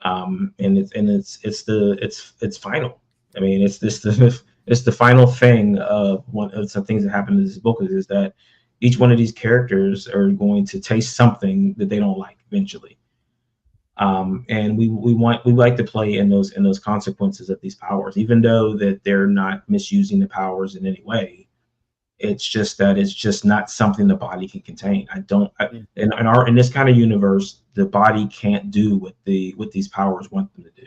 And it's final. I mean, it's the final thing of one of some things that happen in this book is that each one of these characters are going to taste something that they don't like eventually. And we like to play in those consequences of these powers, even though that they're not misusing the powers in any way. It's just that it's just not something the body can contain. In this kind of universe, the body can't do what these powers want them to do.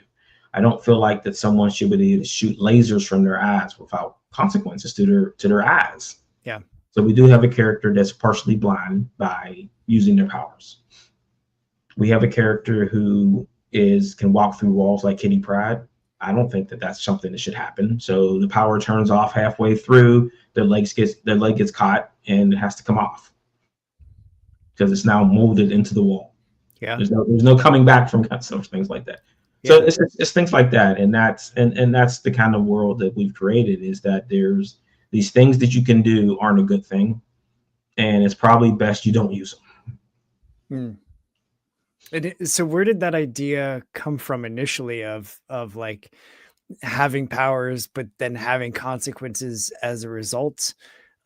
I don't feel like that someone should be able to shoot lasers from their eyes without consequences to their eyes. Yeah. So we do have a character that's partially blind by using their powers. We have a character who can walk through walls like Kitty Pryde. I don't think that that's something that should happen. So the power turns off halfway through. Their leg gets caught and it has to come off because it's now molded into the wall. Yeah, there's no coming back from some things like that. Yeah. So it's things like that, and that's the kind of world that we've created. Is that there's these things that you can do aren't a good thing, and it's probably best you don't use them. So where did that idea come from initially of like having powers, but then having consequences as a result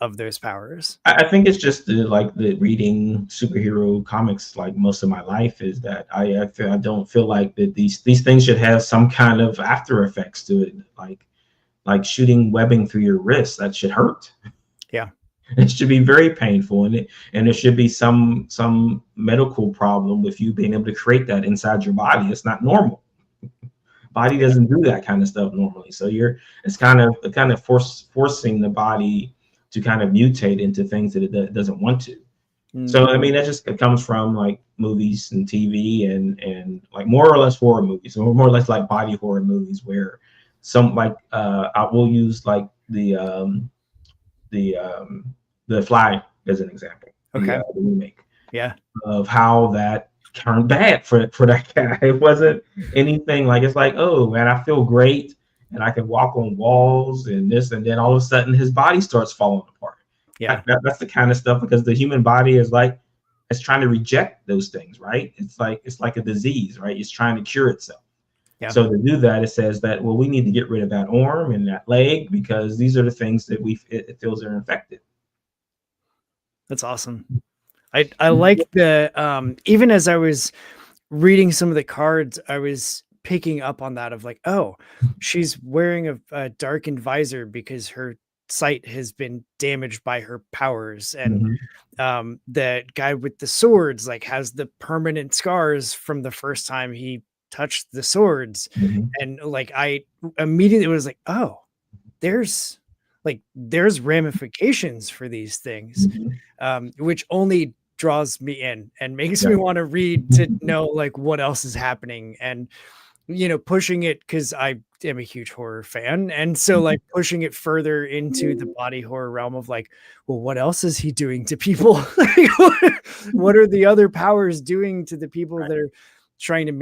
of those powers? I think it's just the reading superhero comics like most of my life is that I don't feel like that these things should have some kind of after effects to it, like shooting webbing through your wrist. That should hurt. Yeah. It should be very painful, and there should be some medical problem with you being able to create that inside your body. It's not normal. Body doesn't do that kind of stuff normally. So it's kind of forcing the body to kind of mutate into things that it doesn't want to. So I mean, it comes from like movies and TV and like more or less horror movies, or more or less like body horror movies, where some I will use like the Fly as an example. Okay. The remake. Yeah. Of how that turned bad for that guy. It wasn't anything like, it's like, oh man, I feel great and I can walk on walls and this, and then all of a sudden his body starts falling apart. Yeah. That's the kind of stuff, because the human body is like, it's trying to reject those things, right? It's like a disease, right? It's trying to cure itself. Yeah. So to do that, it says that, well, we need to get rid of that arm and that leg, because these are the things that it feels are infected. That's awesome. I like the even as I was reading some of the cards, I was picking up on that of like, oh, she's wearing a darkened visor because her sight has been damaged by her powers, and Mhm. the guy with the swords like has the permanent scars from the first time he touched the swords. Mhm. And like I immediately was like, oh, there's there's ramifications for these things, Mhm. which only draws me in and makes Yeah. me want to read to know like what else is happening. And pushing it, because I am a huge horror fan, and so Mhm. like pushing it further into the body horror realm of like, well, what else is he doing to people? Like, what are the other powers doing to the people Right. that are trying to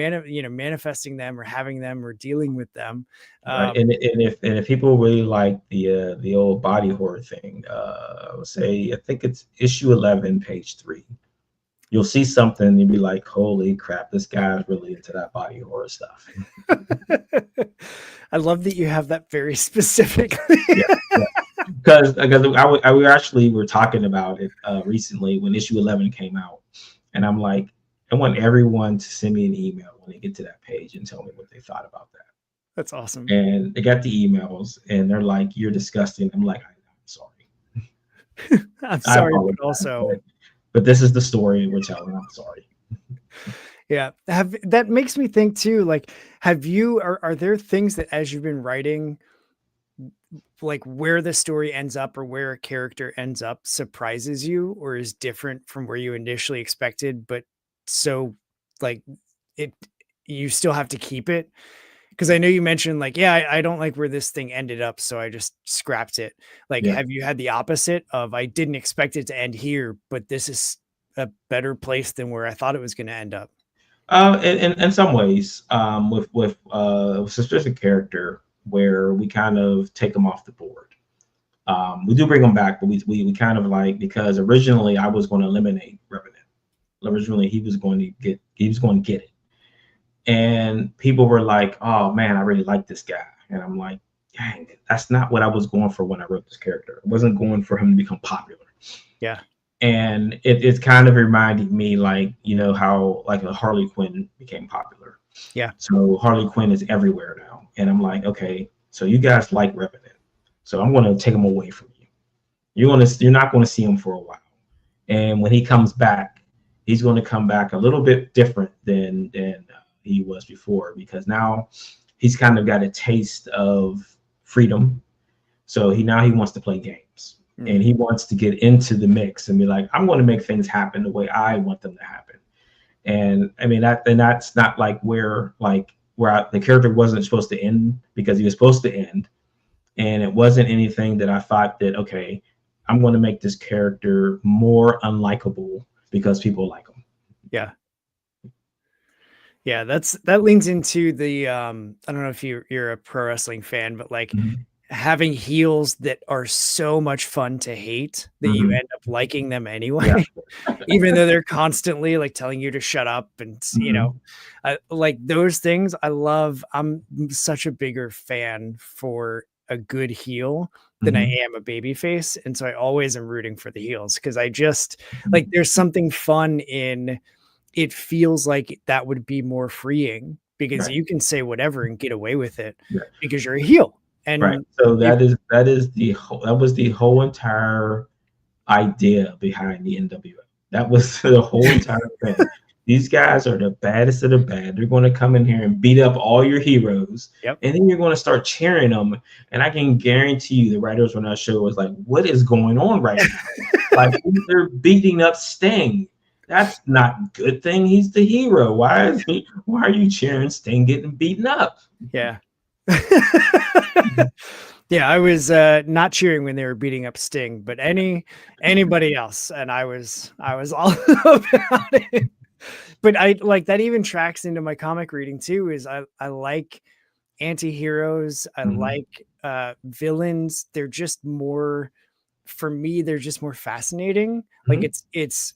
manifesting them or having them or dealing with them? Right. Um, And if people really like the old body horror thing, I would say I think it's issue 11, page 3. You'll see something and you'll be like, holy crap, this guy's really into that body horror stuff. I love that you have that very specifically. Yeah, yeah. Because we actually were talking about it recently when issue 11 came out, and I'm like, I want everyone to send me an email when they get to that page and tell me what they thought about that. That's awesome. And they got the emails, and they're like, "You're disgusting." I'm like, "I'm sorry. I'm I sorry, but apologize, also, but this is the story we're telling. I'm sorry." yeah, that makes me think too. Like, are there things that as you've been writing, like where the story ends up or where a character ends up surprises you or is different from where you initially expected, but so like it you still have to keep it? Because I know you mentioned like, yeah, I don't like where this thing ended up, so I just scrapped it. Like, Yeah. have you had the opposite of I didn't expect it to end here, but this is a better place than where I thought it was going to end up? In some ways, with a specific character where we kind of take them off the board. We do bring them back, but we kind of like, because originally I was going to eliminate Revenant. Originally he was going to get it, and people were like, "Oh man, I really like this guy," and I'm like, "Dang, that's not what I was going for when I wrote this character. I wasn't going for him to become popular." Yeah. And it's kind of reminding me, like, how like a Harley Quinn became popular. Yeah. So Harley Quinn is everywhere now, and I'm like, okay, so you guys like Revenant, so I'm going to take him away from you. You're not going to see him for a while, and when he comes back, he's going to come back a little bit different than he was before, because now he's kind of got a taste of freedom. So he wants to play games, and he wants to get into the mix and be like, I'm going to make things happen the way I want them to happen. And I mean that's not like the character wasn't supposed to end, because he was supposed to end, and it wasn't anything that I thought that, okay, I'm going to make this character more unlikable because people like him. Yeah. Yeah, that leans into the I don't know if you're a pro wrestling fan, but like Mhm. having heels that are so much fun to hate that you Mhm. end up liking them Yeah. anyway, even though they're constantly like telling you to shut up. And Mhm. like those things I love. I'm such a bigger fan for a good heel than I Mhm. am a baby face, and so I always am rooting for the heels, because I just like Mhm. there's something fun in it. Feels like that would be more freeing because Right. you can say whatever and get away with it Yeah. because you're a heel. Right. And So if that was the whole entire idea behind the NWO. That was the whole entire thing. These guys are the baddest of the bad. They're going to come in here and beat up all your heroes, Yep. and then you're going to start cheering them. And I can guarantee you, the writers on that show was like, "What is going on right now? Like, they're beating up Sting. That's not a good thing. He's the hero. Why are you cheering Sting getting beaten up?" Yeah. Yeah, I was not cheering when they were beating up Sting, but anybody else, and I was all about it. But I like that even tracks into my comic reading too, is I like anti-heroes. I Mhm. like villains. They're just more, for me, they're just more fascinating. Like Mhm. it's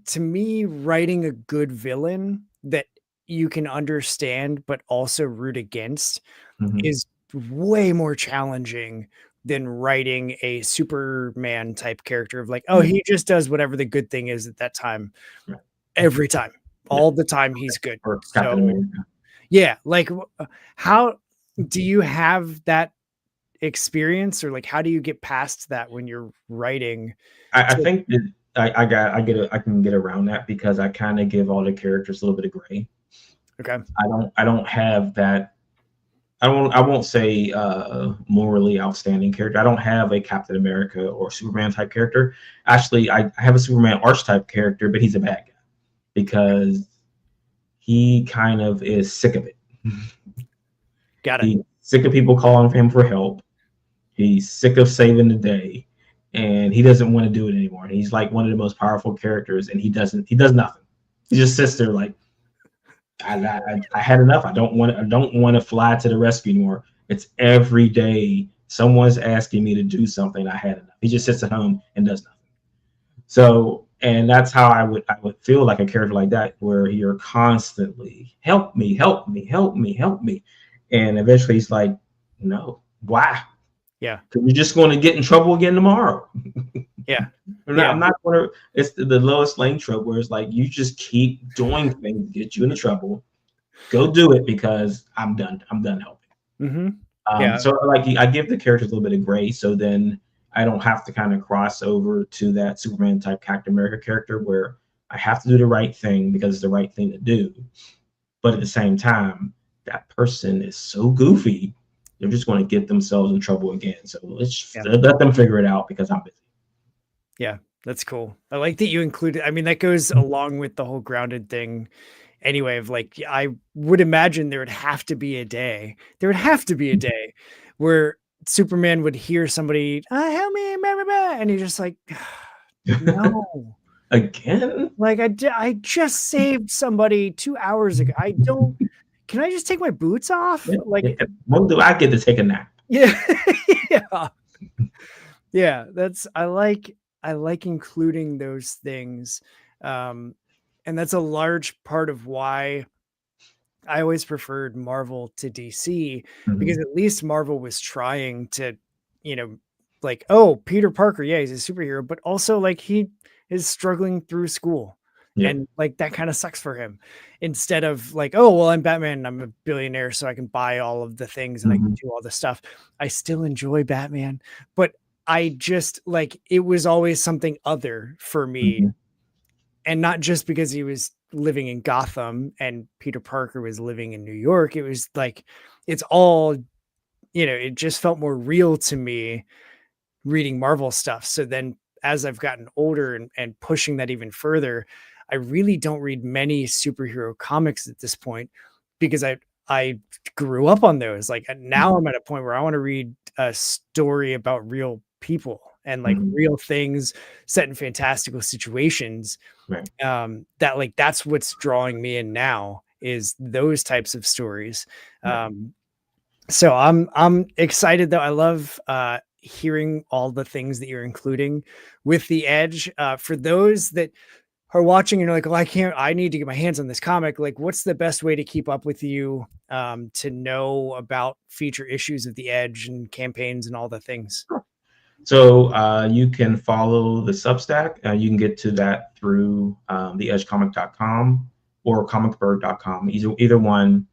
to me, writing a good villain that you can understand but also root against Mhm. is way more challenging than writing a Superman type character of like, oh, Yeah. he just does whatever the good thing is at that time, Right. every time, Yeah. all the time he's good. Or Captain So America. yeah, like how do you have that experience, or like how do you get past that when you're writing? I So- think that I can get around that because I kind of give all the characters a little bit of gray. okay. I don't have that. I won't say morally outstanding character. I don't have a Captain America or Superman type character. Actually, I have a Superman archetype character, but he's a bad guy because he kind of is sick of it. Got it. He's sick of people calling for him for help. He's sick of saving the day, and he doesn't want to do it anymore. And he's like one of the most powerful characters, and he does nothing. He just sits there like, I had enough. I don't want to fly to the rescue anymore. It's every day someone's asking me to do something. I had enough. He just sits at home and does nothing. So, and that's how I would feel like a character like that, where you're constantly help me, help me, help me, help me, and eventually he's like, no, why? Yeah. You're just going to get in trouble again tomorrow. Yeah. I'm not going to. It's the Lois Lane trope where it's like you just keep doing things to get you into trouble. Go do it because I'm done. I'm done helping. Mm-hmm. So like I give the characters a little bit of grace, so then I don't have to kind of cross over to that Superman type Captain America character where I have to do the right thing because it's the right thing to do. But at the same time, that person is so goofy, they're just going to get themselves in trouble again. So let's let them figure it out because I'm busy. Yeah, that's cool. I like that you included. I mean, that goes along with the whole grounded thing anyway, of like, I would imagine there would have to be a day. There would have to be a day where Superman would hear somebody, help me, blah, blah, blah, and he's just like, no. Again? Like, I just saved somebody 2 hours ago. Can I just take my boots off? Like, when do I get to take a nap? Yeah. Yeah. Yeah. I like including those things. And that's a large part of why I always preferred Marvel to DC, because at least Marvel was trying to, like, oh, Peter Parker, yeah, he's a superhero, but also like he is struggling through school. Yeah. And like that kind of sucks for him, instead of like, oh, well, I'm Batman, I'm a billionaire, so I can buy all of the things and I can do all the stuff. I still enjoy Batman, but I just like, it was always something other for me. And not just because he was living in Gotham and Peter Parker was living in New York. It was like, it's all, it just felt more real to me reading Marvel stuff. So then as I've gotten older and pushing that even further, I really don't read many superhero comics at this point because I grew up on those. Like now I'm at a point where I want to read a story about real people and like real things set in fantastical situations. Right. That like, that's what's drawing me in now, is those types of stories. Right. So I'm excited though. I love hearing all the things that you're including with the Edge. For those that are watching and are like, well, I need to get my hands on this comic. Like, what's the best way to keep up with you, to know about future issues of the Edge and campaigns and all the things? So you can follow the Substack. You can get to that through theedgecomic.com or comicbird.com. Either one.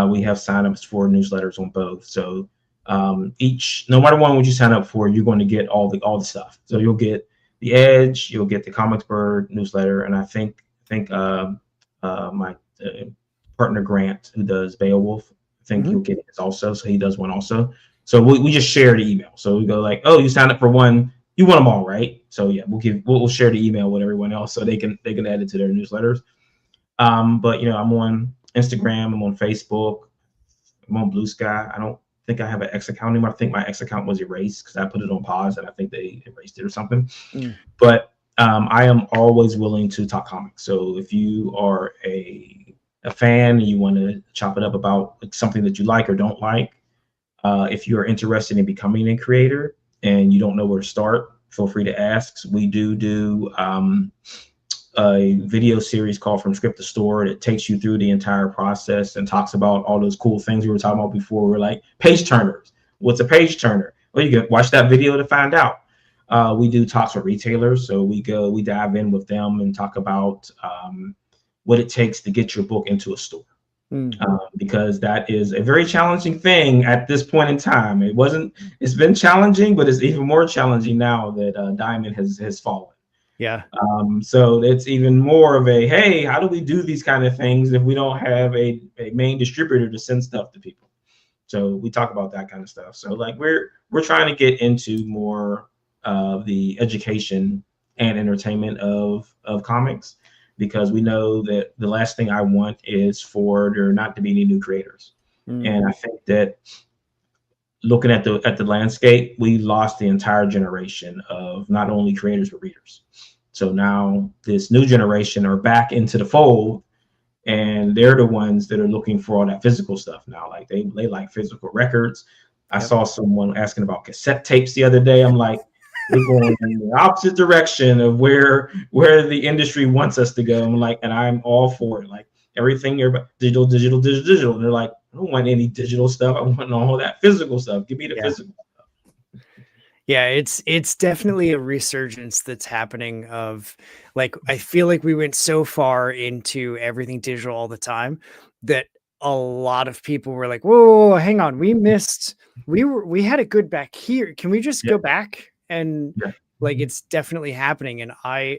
We have signups for newsletters on both. So no matter what you sign up for, you're going to get all the stuff. So you'll get the Edge, you'll get the Comics Bird newsletter, and I think my partner Grant, who does Beowulf, I think he'll get it also. So he does one also. So we just share the email. So we go like, oh, you signed up for one, you want them all, right? So yeah, we'll share the email with everyone else so they can add it to their newsletters. But I'm on Instagram, I'm on Facebook, I'm on Blue Sky. I don't think I have an X account anymore. I think my X account was erased because I put it on pause and I think they erased it or something. But I am always willing to talk comics. So if you are a fan and you want to chop it up about something that you like or don't like, if you are interested in becoming a creator and you don't know where to start, feel free to ask. We do a video series called From Script to Store that takes you through the entire process and talks about all those cool things we were talking about before. We're like page turners. What's a page turner? Well, you can watch that video to find out. We do talks with retailers. So we dive in with them and talk about what it takes to get your book into a store. because that is a very challenging thing at this point in time. It's been challenging, but it's even more challenging now that Diamond has fallen. Yeah. So it's even more of a, hey, how do we do these kind of things if we don't have a main distributor to send stuff to people? So we talk about that kind of stuff. So like we're trying to get into more of the education and entertainment of comics, because we know that the last thing I want is for there not to be any new creators. And I think that looking at the landscape, we lost the entire generation of not only creators but readers. So now this new generation are back into the fold, and they're the ones that are looking for all that physical stuff now. Like they like physical records. I saw someone asking about cassette tapes the other day. I'm like, we're going in the opposite direction of where the industry wants us to go. I'm like, and I'm all for it. Like everything, digital. And they're like, I don't want any digital stuff. I want all that physical stuff. Give me the physical. Yeah, it's definitely a resurgence that's happening of, like, I feel like we went so far into everything digital all the time that a lot of people were like, whoa, hang on, we had it good back here. Can we just go back? And like, it's definitely happening. And I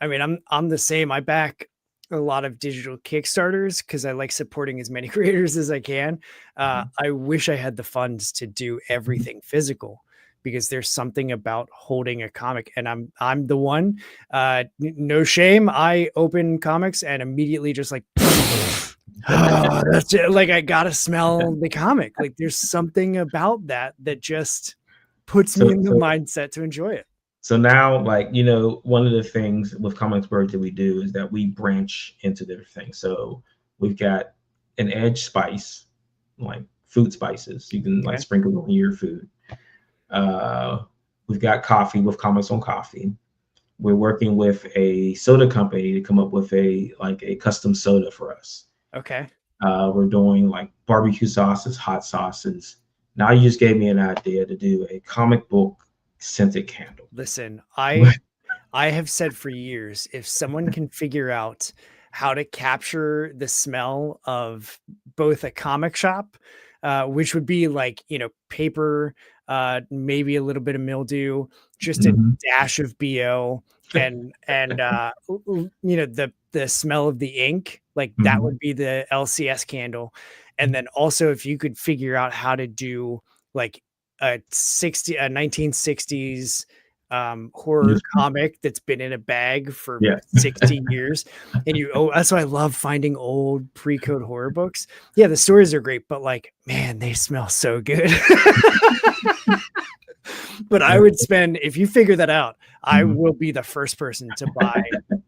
mean, I'm the same. I back a lot of digital Kickstarters because I like supporting as many creators as I can. I wish I had the funds to do everything physical, because there's something about holding a comic. And I'm the one, no shame. I open comics and immediately just like, oh, that's it. Like, I gotta smell the comic. Like there's something about that just puts me in the mindset to enjoy it. So now, like, one of the things with Comics Bird that we do is that we branch into different things. So we've got an edge spice, like food spices. You can like sprinkle on your food. We've got coffee with Comics on Coffee. We're working with a soda company to come up with a custom soda for us. Okay. We're doing like barbecue sauces, hot sauces. Now you just gave me an idea to do a comic book scented candle. Listen, I have said for years, if someone can figure out how to capture the smell of both a comic shop, which would be like, paper, maybe a little bit of mildew, just a dash of BO, and the smell of the ink, like that would be the LCS candle. And then also, if you could figure out how to do like a 1960s horror comic that's been in a bag for 60 years, and that's why I love finding old pre-code horror books. Yeah, the stories are great, but like, man, they smell so good. But I would spend, if you figure that out, I will be the first person to buy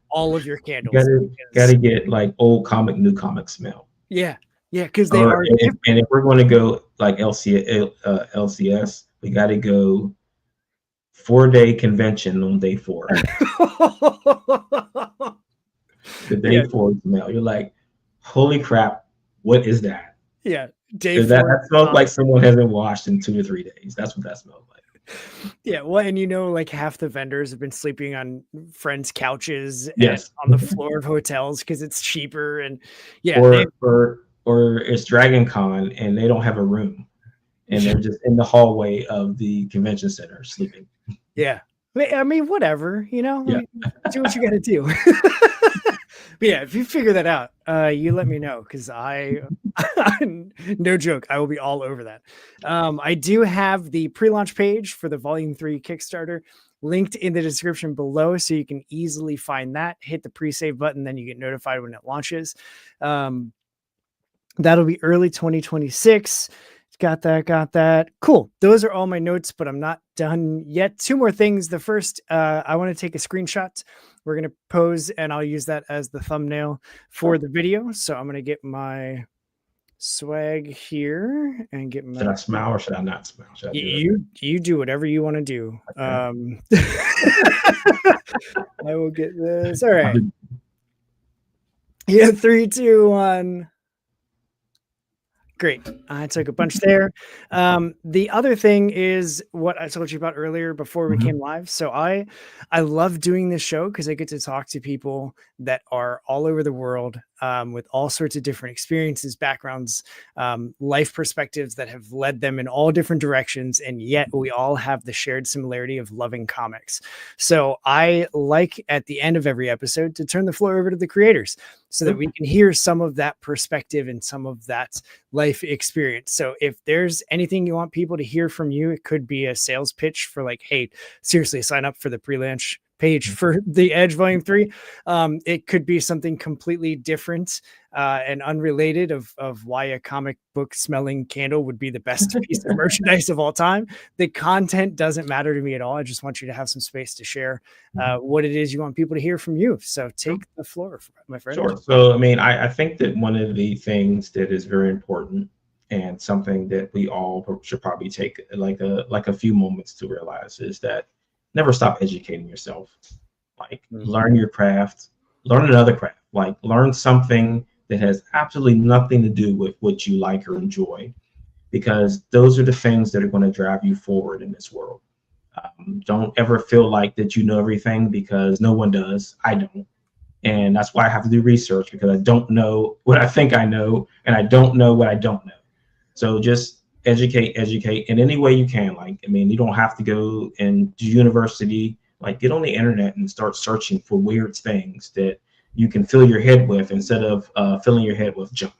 all of your candles. Gotta get like old comic, new comic smell. Yeah, because they are. And if we're going to go like LCS, we got to go 4-day convention on day 4. The day 4 smell. You're like, holy crap, what is that? Yeah, day 4. That smells like someone hasn't washed in 2 or 3 days. That's what that smells like. Yeah, well, and like half the vendors have been sleeping on friends' couches and on the floor of hotels because it's cheaper. And or it's Dragon Con and they don't have a room and they're just in the hallway of the convention center sleeping. Yeah, I mean, whatever, do what you got to do. But yeah, if you figure that out, you let me know, because no joke, I will be all over that. I do have the pre-launch page for the Volume 3 Kickstarter linked in the description below, so you can easily find that. Hit the pre-save button, then you get notified when it launches. That'll be early 2026. Got that. Cool. Those are all my notes, but I'm not done yet. 2 more things. The first, I want to take a screenshot. We're going to pose, and I'll use that as the thumbnail for the video. So I'm going to get my swag here and get my... Should I smile or should I not smile? You do whatever you want to do. Okay. I will get this. All right. Yeah, 3, 2, 1. Great. I took a bunch there. The other thing is what I told you about earlier before we Mhm. came live. So I love doing this show because I get to talk to people that are all over the world with all sorts of different experiences, backgrounds, life perspectives that have led them in all different directions. And yet we all have the shared similarity of loving comics. So I like at the end of every episode to turn the floor over to the creators so that we can hear some of that perspective and some of that life experience. So if there's anything you want people to hear from you, it could be a sales pitch for like, hey, seriously, sign up for the pre-launch page for The Edge Volume 3. It could be something completely different and unrelated of why a comic book smelling candle would be the best piece of merchandise of all time. The content doesn't matter to me at all. I just want you to have some space to share what it is you want people to hear from you. So take the floor, my friend. Sure. So, I mean, I think that one of the things that is very important and something that we all should probably take like a few moments to realize is that never stop educating yourself. Like learn your craft, learn another craft, like learn something that has absolutely nothing to do with what you like or enjoy, because those are the things that are going to drive you forward in this world. Don't ever feel like that you know everything, because no one does. I don't. And that's why I have to do research, because I don't know what I think I know, and I don't know what I don't know. So just educate in any way you can. Like, I mean, you don't have to go and do university. Like, get on the internet and start searching for weird things that you can fill your head with instead of filling your head with junk.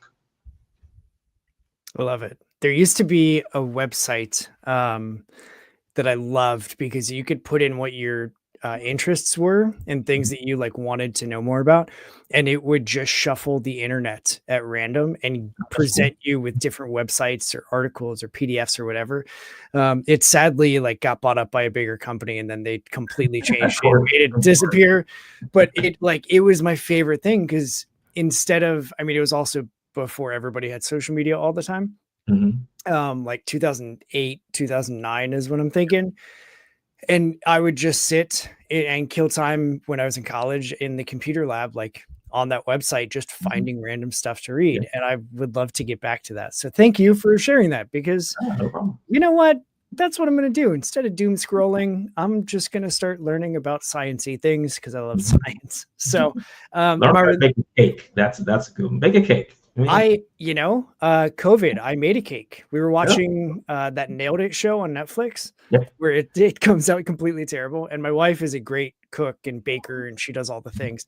I love it. There used to be a website that I loved because you could put in what your interests were and things that you like wanted to know more about, and it would just shuffle the internet at random and present you with different websites or articles or PDFs or whatever. It sadly like got bought up by a bigger company, and then they completely changed it, made it disappear. But it was my favorite thing because instead of, I mean, it was also before everybody had social media all the time. Like 2008, 2009 is what I'm thinking. And I would just sit and kill time when I was in college in the computer lab, like on that website, just finding random stuff to read. Yeah. And I would love to get back to that. So thank you for sharing that, because No problem. you know what? That's what I'm going to do. Instead of doom scrolling, I'm just going to start learning about sciencey things because I love science. So, Learn how to Marvin, make a cake. That's a good one. Make a cake. COVID, I made a cake. We were watching that Nailed It show on Netflix, Yep. where it comes out completely terrible. And my wife is a great cook and baker, and she does all the things.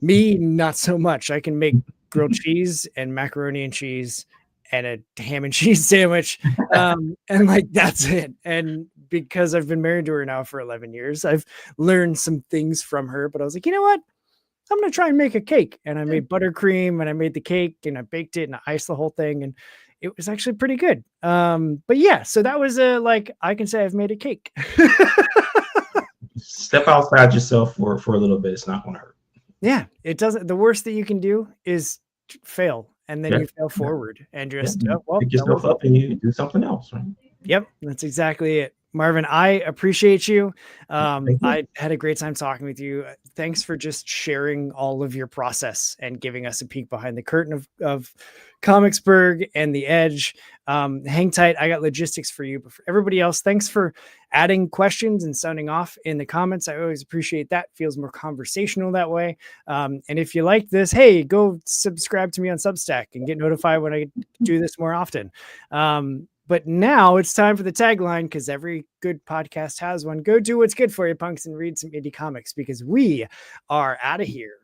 Me, not so much. I can make grilled cheese and macaroni and cheese and a ham and cheese sandwich. And like, that's it. And because I've been married to her now for 11 years, I've learned some things from her, but I was like, you know what? I'm going to try and make a cake. And I made buttercream, and I made the cake, and I baked it, and I iced the whole thing. And it was actually pretty good. But yeah, so that was I can say I've made a cake. Step outside yourself for a little bit. It's not going to hurt. Yeah, it doesn't. The worst that you can do is fail, and then you fail forward and just, pick yourself up and you do something else, right? Yep, that's exactly it. Marvin, I appreciate you. You. I had a great time talking with you. Thanks for just sharing all of your process and giving us a peek behind the curtain of Comicsburg and The Edge. Hang tight. I got logistics for you. But for everybody else, thanks for adding questions and sounding off in the comments. I always appreciate that. Feels more conversational that way. And if you like this, hey, go subscribe to me on Substack and get notified when I do this more often. But now it's time for the tagline, because every good podcast has one. Go do what's good for you, punks, and read some indie comics, because we are out of here.